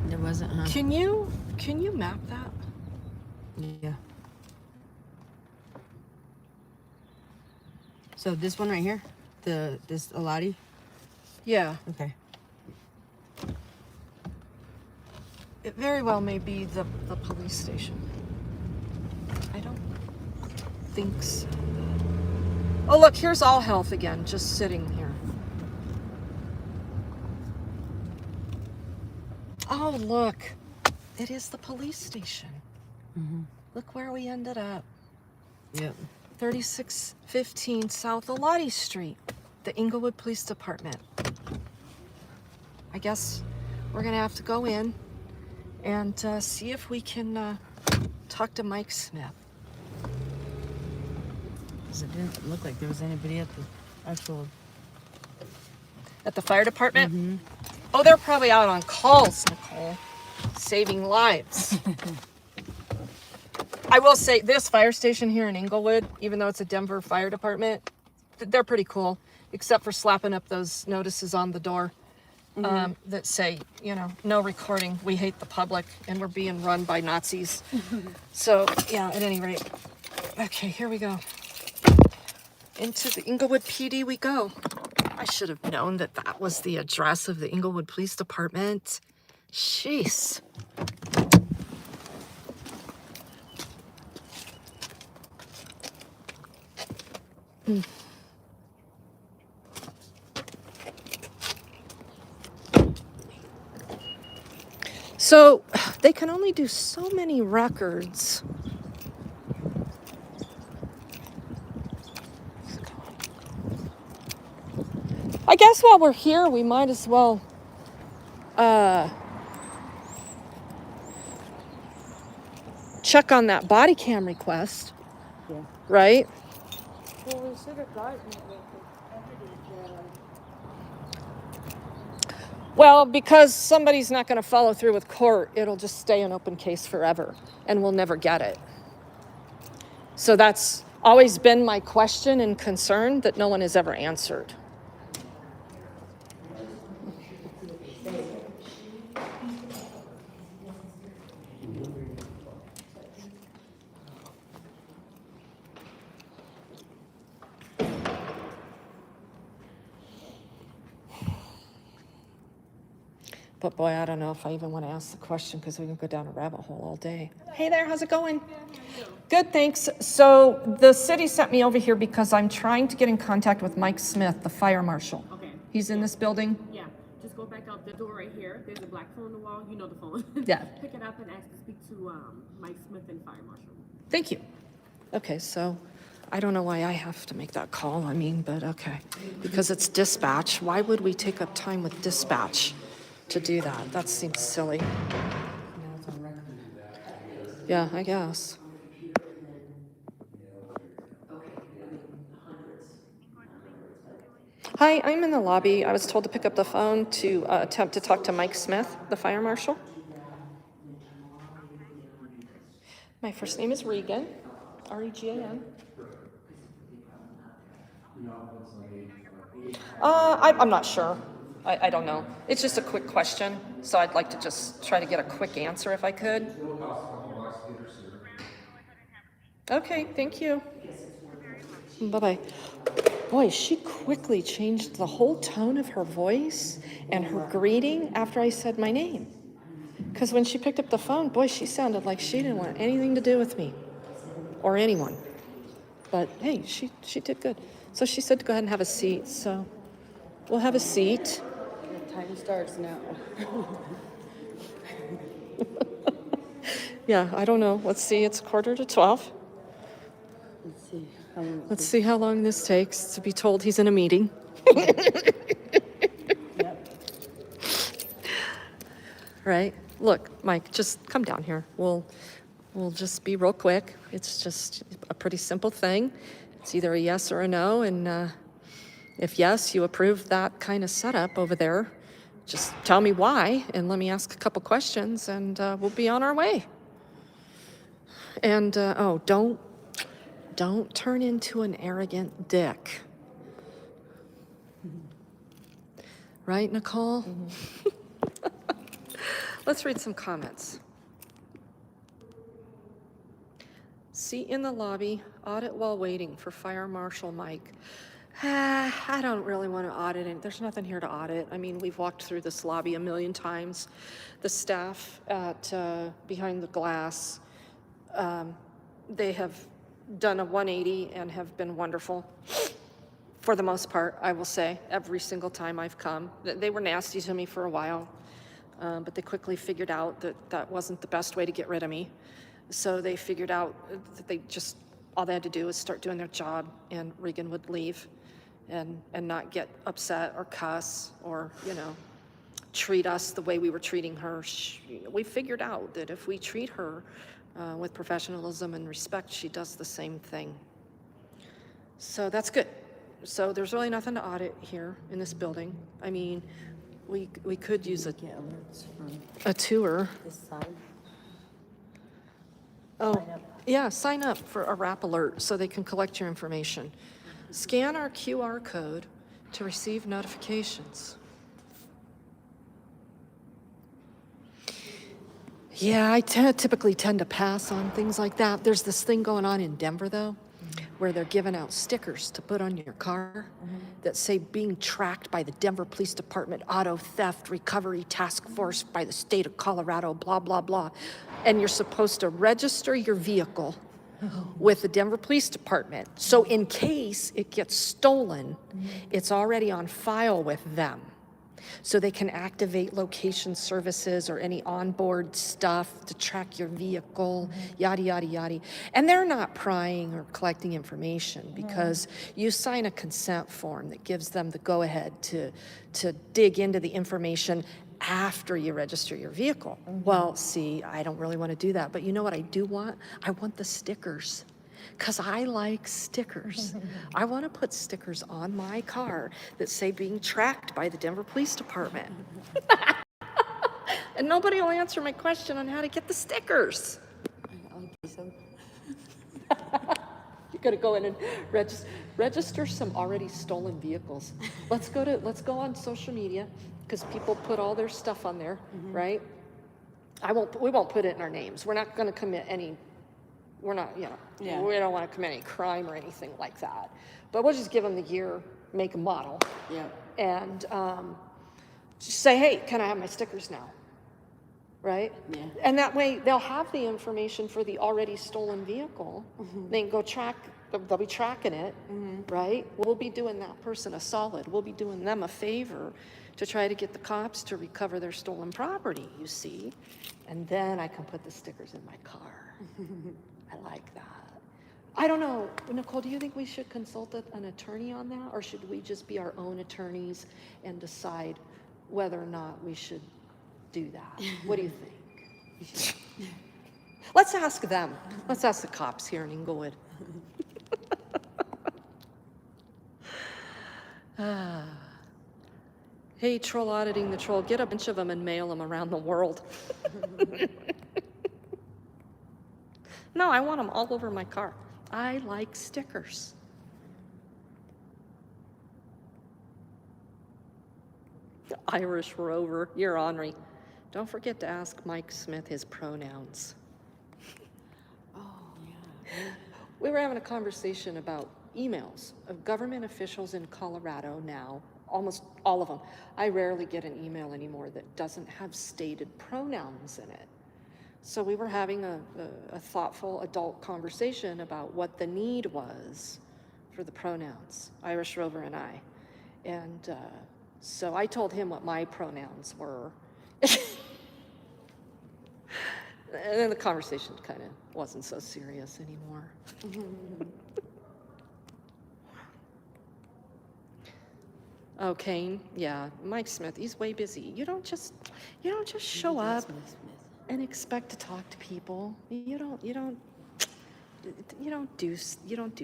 There wasn't, huh? can you map that? Yeah. So this one right here, this Alati. Yeah, Okay. it very well may be the police station. I don't think so. Oh, look, here's All Health again, just sitting here. Oh, look, it is the police station. Mm-hmm. Look where we ended up. Yep. 3615 South Alati Street, the Englewood Police Department. I guess we're gonna have to go in and see if we can talk to Mike Smith. 'Cause it didn't look like there was anybody at the actual. At the fire department? Mm-hmm. Oh, they're probably out on calls, Nicole, saving lives. I will say this fire station here in Englewood, even though it's a Denver fire department, they're pretty cool, except for slapping up those notices on the door that say, you know, no recording, we hate the public, and we're being run by Nazis. So, yeah, at any rate. Okay, here we go. Into the Englewood PD we go. I should have known that that was the address of the Englewood Police Department. Jeez. So they can only do so many records. I guess while we're here, we might as well check on that body cam request, Yeah. right? Well, we should have gotten it with the Well, because somebody's not going to follow through with court, it'll just stay an open case forever, and we'll never get it. So that's always been my question and concern that no one has ever answered. But boy, I don't know if I even want to ask the question because we can go down a rabbit hole all day. Hey there, how's it going? Good, thanks. So the city sent me over here because I'm trying to get in contact with Mike Smith, the fire marshal. Okay. He's in this building? Yeah, just go back out the door right here. There's a black phone on the wall. You know the phone. Yeah. Pick it up and ask to speak to Mike Smith and Fire Marshal. Thank you. Okay, so I don't know why I have to make that call, I mean, but okay. Because it's dispatch. Why would we take up time with dispatch to do that? That seems silly. Yeah, I guess. Hi, I'm in the lobby. I was told to pick up the phone to attempt to talk to Mike Smith, the fire marshal. My first name is Regan, R-E-G-A-N. I'm not sure. I don't know. It's just a quick question, so I'd like to just try to get a quick answer if I could. Okay, thank you. Bye-bye. Boy, she quickly changed the whole tone of her voice and her greeting after I said my name. Because when she picked up the phone, boy, she sounded like she didn't want anything to do with me or anyone. But hey, she did good. So she said to go ahead and have a seat, so we'll have a seat. The time starts now. Yeah, I don't know. Let's see, it's 11:45. Let's see. How long Let's see how long this takes to be told he's in a meeting. Yep. Right? Look, Mike, just come down here. We'll just be real quick. It's just a pretty simple thing. It's either a yes or a no, and if yes, you approve that kind of setup over there. Just tell me why, and let me ask a couple questions, and we'll be on our way. And oh, don't turn into an arrogant dick. Right, Nicole? Let's read some comments. Seat in the lobby, audit while waiting for Fire Marshal Mike. I don't really want to audit it. There's nothing here to audit. I mean, we've walked through this lobby a million times. The staff at Behind the Glass, they have done a 180 and have been wonderful. For the most part, I will say, every single time I've come. They were nasty to me for a while, but they quickly figured out that that wasn't the best way to get rid of me. So they figured out that all they had to do was start doing their job, and Regan would leave and not get upset or cuss or, treat us the way we were treating her. We figured out that if we treat her with professionalism and respect, she does the same thing. So that's good. So there's really nothing to audit here in this building. I mean, we could use Get alerts from a tour. this side. Oh, yeah, sign up for a RAP alert so they can collect your information. Scan our QR code to receive notifications. Yeah, I typically tend to pass on things like that. There's this thing going on in Denver, though, where they're giving out stickers to put on your car that say being tracked by the Denver Police Department Auto Theft Recovery Task Force by the state of Colorado, blah, blah, blah. And you're supposed to register your vehicle with the Denver Police Department. So in case it gets stolen, it's already on file with them. So they can activate location services or any onboard stuff to track your vehicle, yada, yada, yada. And they're not prying or collecting information because you sign a consent form that gives them the go-ahead to dig into the information after you register your vehicle. Well, see, I don't really want to do that. But you know what I do want? I want the stickers. Because I like stickers. I want to put stickers on my car that say being tracked by the Denver Police Department. And nobody will answer my question on how to get the stickers. I'll do some. You gotta go in and register some already stolen vehicles. Let's go on social media, because people put all their stuff on there, right? We won't put it in our names. We're not gonna commit any, we don't wanna commit any crime or anything like that. But we'll just give them the year, make, and model. Yeah. And just say, hey, can I have my stickers now? Right? Yeah. And that way they'll have the information for the already stolen vehicle. They can go they'll be tracking it, right? We'll be doing that person a solid. We'll be doing them a favor to try to get the cops to recover their stolen property, you see? And then I can put the stickers in my car. I like that. I don't know, Nicole, do you think we should consult an attorney on that? Or should we just be our own attorneys and decide whether or not we should do that? What do you think? Let's ask them. Let's ask the cops here in Inglewood. Hey, troll auditing the troll, get a bunch of them and mail them around the world. No, I want them all over my car. I like stickers. Irish Rover, you're ornery. Don't forget to ask Mike Smith his pronouns. Oh, yeah. We were having a conversation about emails of government officials in Colorado now, almost all of them. I rarely get an email anymore that doesn't have stated pronouns in it. So we were having a thoughtful adult conversation about what the need was for the pronouns, Irish Rover and I. And so I told him what my pronouns were. And then the conversation kind of wasn't so serious anymore. Oh, Kane, yeah, Mike Smith, he's way busy. You don't just show up and expect to talk to people. You don't do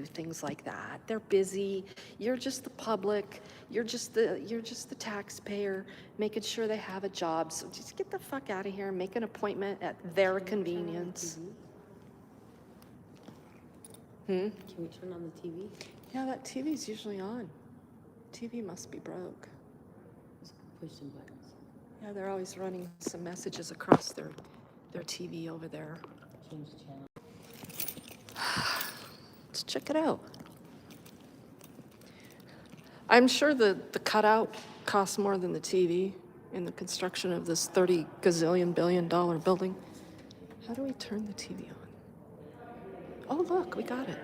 things like that. They're busy. You're just the public. You're just the taxpayer making sure they have a job. So just get the fuck out of here and make an appointment at their convenience. Can we turn on the TV? Yeah, that TV's usually on. TV must be broke. Just push some buttons. Yeah, they're always running some messages across their TV over there. Change the channel. Let's check it out. I'm sure the cutout costs more than the TV in the construction of this $30 gazillion billion building. How do we turn the TV on? Oh, look, we got it.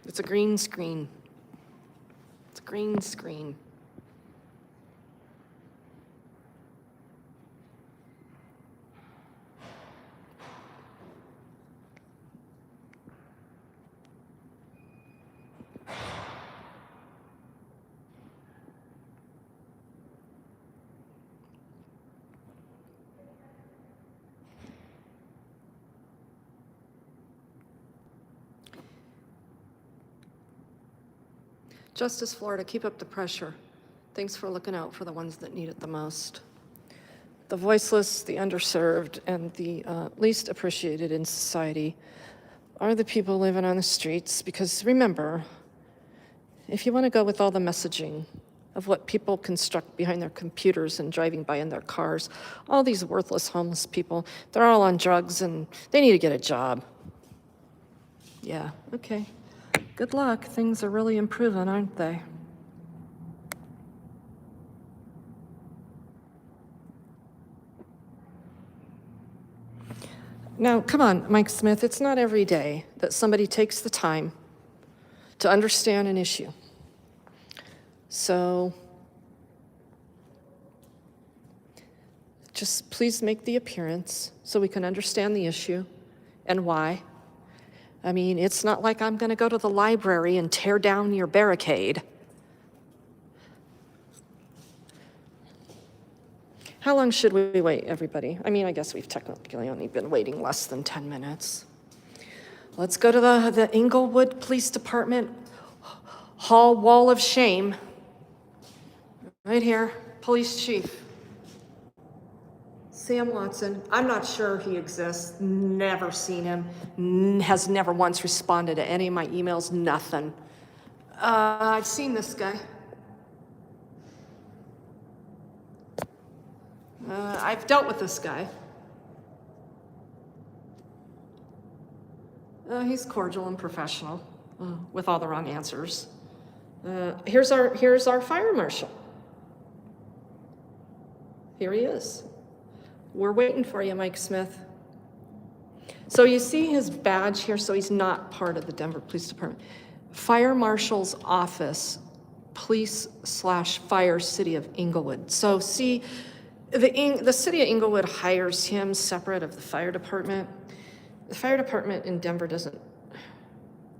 It's a green screen. It's a green screen. Justice Florida, keep up the pressure. Thanks for looking out for the ones that need it the most. The voiceless, the underserved, and the least appreciated in society are the people living on the streets, because remember, if you want to go with all the messaging of what people construct behind their computers and driving by in their cars, all these worthless homeless people, they're all on drugs and they need to get a job. Yeah, okay. Good luck. Things are really improving, aren't they? Now, come on, Mike Smith, it's not every day that somebody takes the time to understand an issue. So, just please make the appearance so we can understand the issue and why. I mean, it's not like I'm going to go to the library and tear down your barricade. How long should we wait, everybody? I mean, I guess we've technically only been waiting less than 10 minutes. Let's go to the Englewood Police Department Hall Wall of Shame. Right here, Police Chief. Sam Watson. I'm not sure he exists. Never seen him. Has never once responded to any of my emails. Nothing. I've seen this guy. I've dealt with this guy. He's cordial and professional, with all the wrong answers. Here's our fire marshal. Here he is. We're waiting for you, Mike Smith. So you see his badge here, so he's not part of the Denver Police Department. Fire Marshal's Office, Police/Fire City of Englewood. So see, the city of Englewood hires him separate of the fire department. The fire department in Denver doesn't,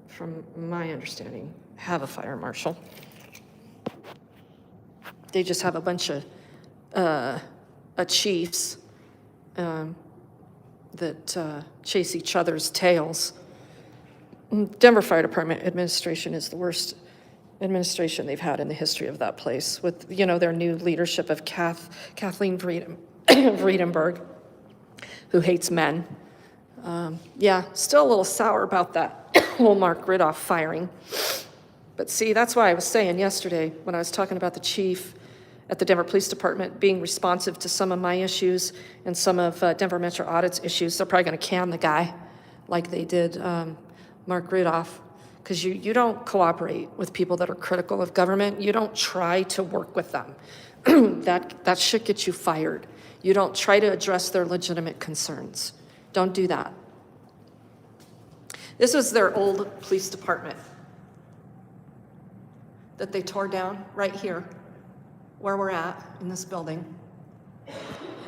from my understanding, have a fire marshal. They just have a bunch of chiefs that chase each other's tails. Denver Fire Department administration is the worst administration they've had in the history of that place, with, their new leadership of Kathleen Vredenberg, who hates men. Still a little sour about that whole Mark Riddoff firing. But see, that's why I was saying yesterday when I was talking about the chief at the Denver Police Department being responsive to some of my issues and some of Denver Metro Audit's issues. They're probably going to can the guy like they did Mark Riddoff, because you don't cooperate with people that are critical of government. You don't try to work with them. That shit gets you fired. You don't try to address their legitimate concerns. Don't do that. This was their old police department. that they tore down right here, where we're at in this building,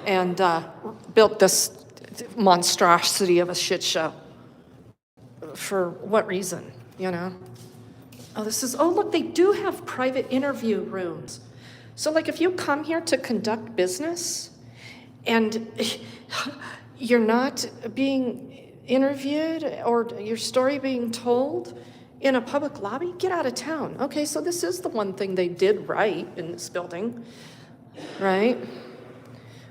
and built this monstrosity of a shit show. For what reason, you know? Oh, look, they do have private interview rooms. So like if you come here to conduct business and you're not being interviewed or your story being told in a public lobby, get out of town. Okay, so this is the one thing they did right in this building, right?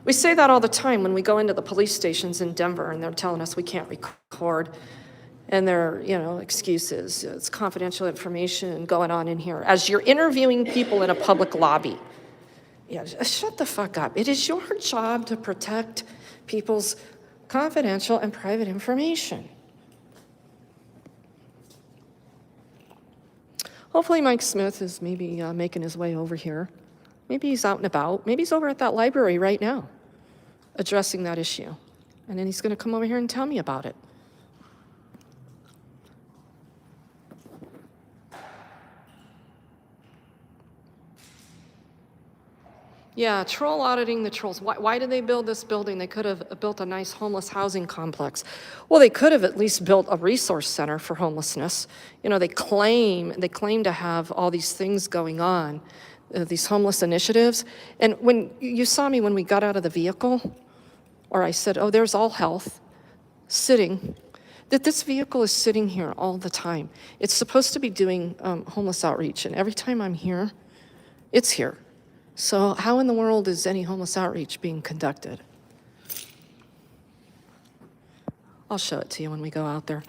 We say that all the time when we go into the police stations in Denver and they're telling us we can't record. And their, excuses. It's confidential information going on in here. As you're interviewing people in a public lobby. Yeah, shut the fuck up. It is your job to protect people's confidential and private information. Hopefully Mike Smith is maybe making his way over here. Maybe he's out and about. Maybe he's over at that library right now, addressing that issue. And then he's gonna come over here and tell me about it. Yeah, troll auditing the trolls. Why did they build this building? They could have built a nice homeless housing complex. Well, they could have at least built a resource center for homelessness. They claim to have all these things going on, these homeless initiatives. And when you saw me when we got out of the vehicle, or I said, oh, there's All Health sitting, that this vehicle is sitting here all the time. It's supposed to be doing homeless outreach, and every time I'm here, it's here. So how in the world is any homeless outreach being conducted? I'll show it to you when we go out there.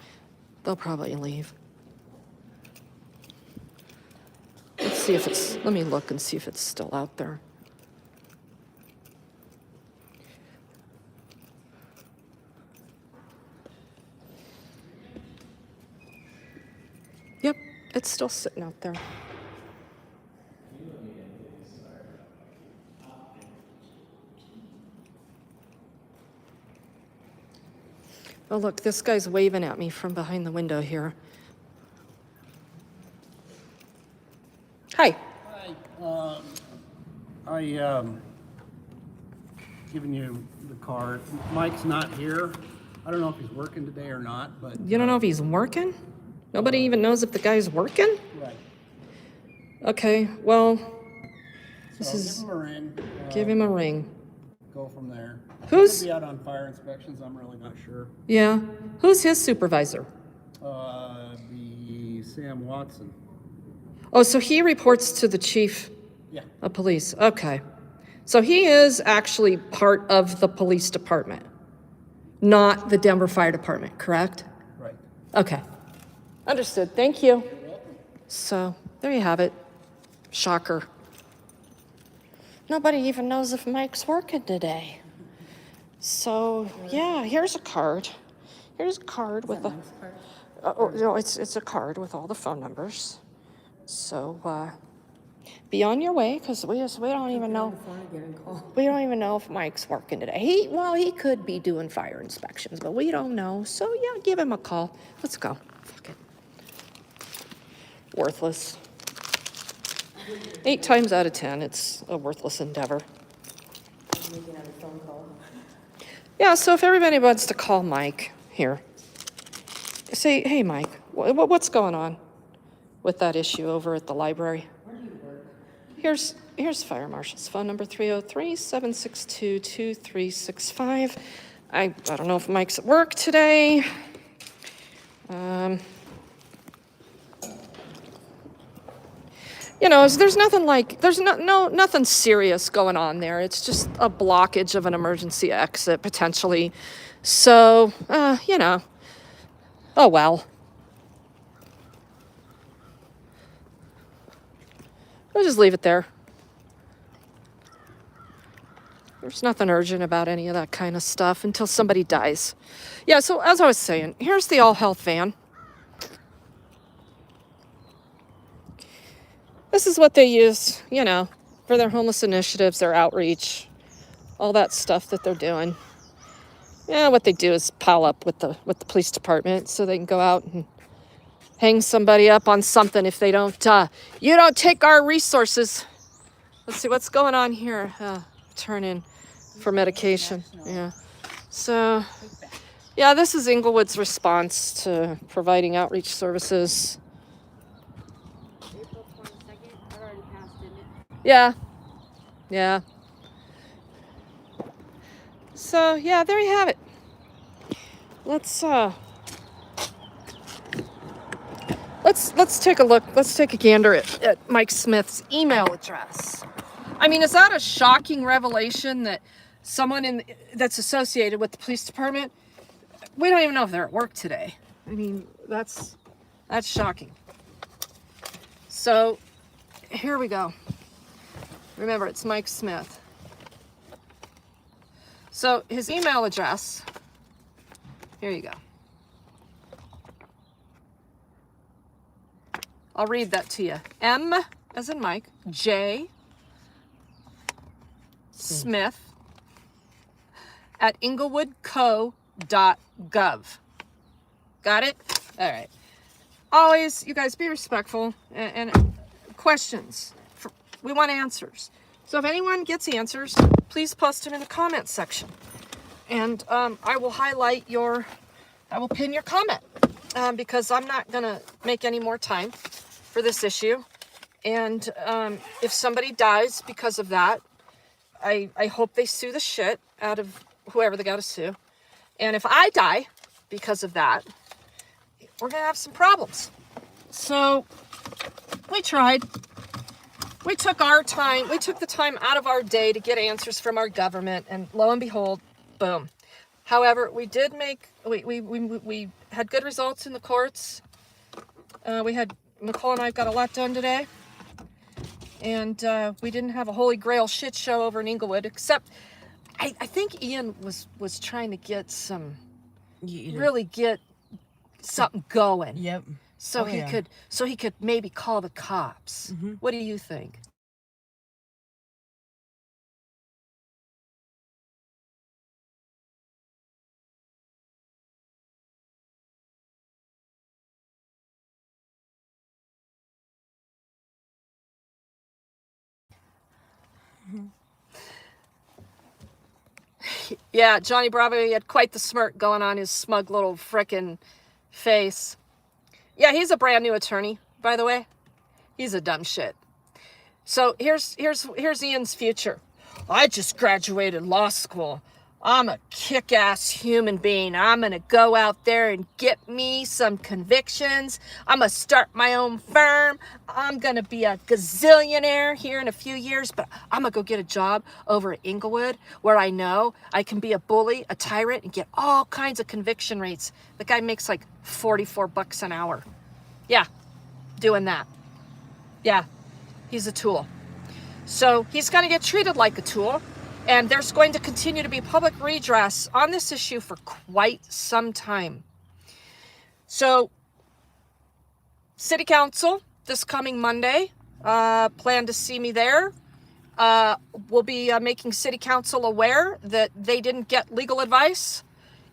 They'll probably leave. Let me look and see if it's still out there. Yep, it's still sitting out there. Oh, look, this guy's waving at me from behind the window here. Hi. Hi, giving you the card. Mike's not here. I don't know if he's working today or not, but. You don't know if he's working? Nobody even knows if the guy's working? Right. Okay, well, So give him a ring. give him a ring. Go from there. Who's- Could be out on fire inspections, I'm really not sure. Yeah. Who's his supervisor? Be Sam Watson. Oh, so he reports to the chief Yeah, of police. Okay. So he is actually part of the police department, not the Denver Fire Department, correct? right. Okay. Understood. Thank you. So there you have it. Shocker. Nobody even knows if Mike's working today. So yeah, here's a card. Here's a card with a. No, it's a card with all the phone numbers. So be on your way, because we don't even know. We don't even know if Mike's working today. He could be doing fire inspections, but we don't know. So yeah, give him a call. Let's go. Fuck it. Worthless. 8 times out of 10, it's a worthless endeavor. Yeah, so if everybody wants to call Mike here, say, hey, Mike, what's going on with that issue over at the library? Where do you work? Here's Fire Marshal's phone number, 303-762-2365. I don't know if Mike's at work today. There's nothing serious going on there. It's just a blockage of an emergency exit, potentially. So, oh well. We'll just leave it there. There's nothing urgent about any of that kind of stuff until somebody dies. Yeah, so as I was saying, here's the All Health van. This is what they use, for their homeless initiatives, their outreach, all that stuff that they're doing. Yeah, what they do is pile up with the police department so they can go out and hang somebody up on something if they don't, you don't take our resources. Let's see what's going on here. Turn in for medication. Yeah. So, yeah, this is Inglewood's response to providing outreach services. April 22nd, I already passed, didn't it? Yeah. Yeah. So, yeah, there you have it. Let's take a look. Let's take a gander at Mike Smith's email address. I mean, is that a shocking revelation that someone that's associated with the police department, we don't even know if they're at work today. I mean, that's shocking. So, here we go. Remember, it's Mike Smith. So, his email address, here you go. I'll read that to you. M, as in Mike, J, Smith, at inglewoodco.gov. Got it? All right. Always, you guys be respectful and questions. We want answers. So if anyone gets answers, please post them in the comments section. And I will I will pin your comment because I'm not going to make any more time for this issue. And if somebody dies because of that, I hope they sue the shit out of whoever they got to sue. And if I die because of that, we're going to have some problems. So we tried. We took our time. We took the time out of our day to get answers from our government. And lo and behold, boom. However, we did we had good results in the courts. Nicole and I got a lot done today. And we didn't have a holy grail shit show over in Englewood, except I think Ian was trying to get really get something going. Yep. So he could maybe call the cops. Mm-hmm. What do you think? Yeah, Johnny Bravo, he had quite the smirk going on his smug little frickin' face. Yeah, he's a brand new attorney, by the way. He's a dumb shit. So here's Ian's future. I just graduated law school. I'm a kick-ass human being. I'm going to go out there and get me some convictions. I'm going to start my own firm. I'm going to be a gazillionaire here in a few years, but I'm going to go get a job over at Inglewood where I know I can be a bully, a tyrant, and get all kinds of conviction rates. The guy makes like $44 an hour. Yeah, doing that. Yeah, he's a tool. So he's going to get treated like a tool. And there's going to continue to be public redress on this issue for quite some time. So, City Council, this coming Monday, plan to see me there. We'll be making City Council aware that they didn't get legal advice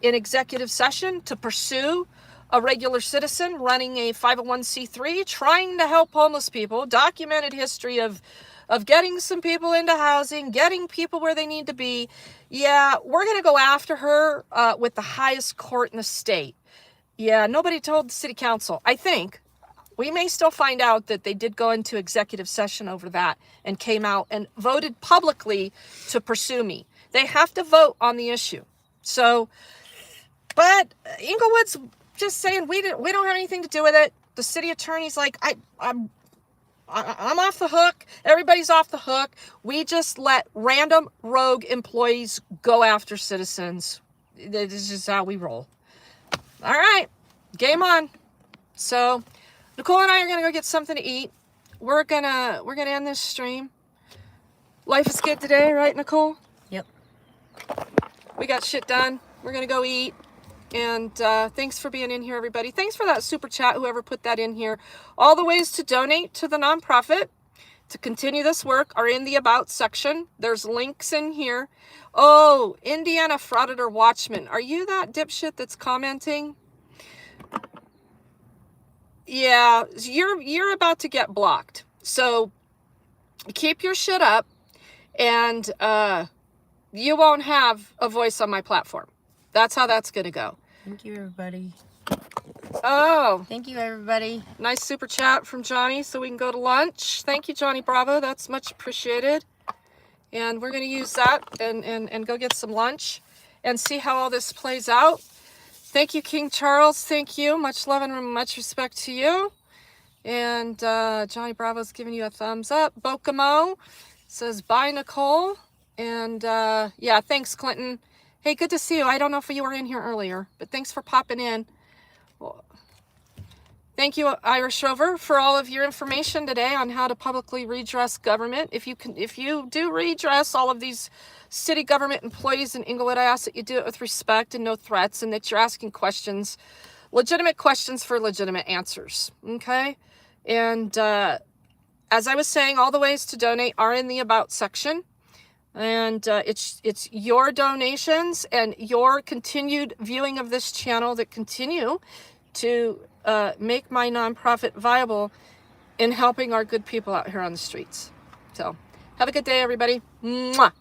in executive session to pursue a regular citizen running a 501c3, trying to help homeless people, documented history of getting some people into housing, getting people where they need to be. Yeah, we're going to go after her with the highest court in the state. Yeah, nobody told the city council. I think we may still find out that they did go into executive session over that and came out and voted publicly to pursue me. They have to vote on the issue. So, but Inglewood's just saying we don't have anything to do with it. The city attorney's like, I'm off the hook. Everybody's off the hook. We just let random rogue employees go after citizens. This is just how we roll. All right, game on. So Nicole and I are gonna go get something to eat. We're gonna end this stream. Life is good today, right, Nicole? Yep. We got shit done. We're gonna go eat. And thanks for being in here, everybody. Thanks for that super chat, whoever put that in here. All the ways to donate to the nonprofit to continue this work are in the About section. There's links in here. Oh, Indiana Frauditor Watchman. Are you that dipshit that's commenting? Yeah, you're about to get blocked. So keep your shit up, and you won't have a voice on my platform. That's how that's gonna go. Thank you, everybody. Oh, Thank you, everybody. nice super chat from Johnny, so we can go to lunch. Thank you, Johnny Bravo. That's much appreciated. And we're gonna use that and go get some lunch and see how all this plays out. Thank you, King Charles. Thank you. Much love and much respect to you. And Johnny Bravo's giving you a thumbs up. Bokamo says, bye, Nicole. And yeah, thanks, Clinton. Hey, good to see you. I don't know if you were in here earlier, but thanks for popping in. Well, thank you, Irish Rover, for all of your information today on how to publicly redress government. If you do redress all of these city government employees in Inglewood, I ask that you do it with respect and no threats, and that you're asking questions, legitimate questions for legitimate answers. Okay? And as I was saying, all the ways to donate are in the About section. And it's your donations and your continued viewing of this channel that continue to make my nonprofit viable in helping our good people out here on the streets. So have a good day, everybody. Mwah.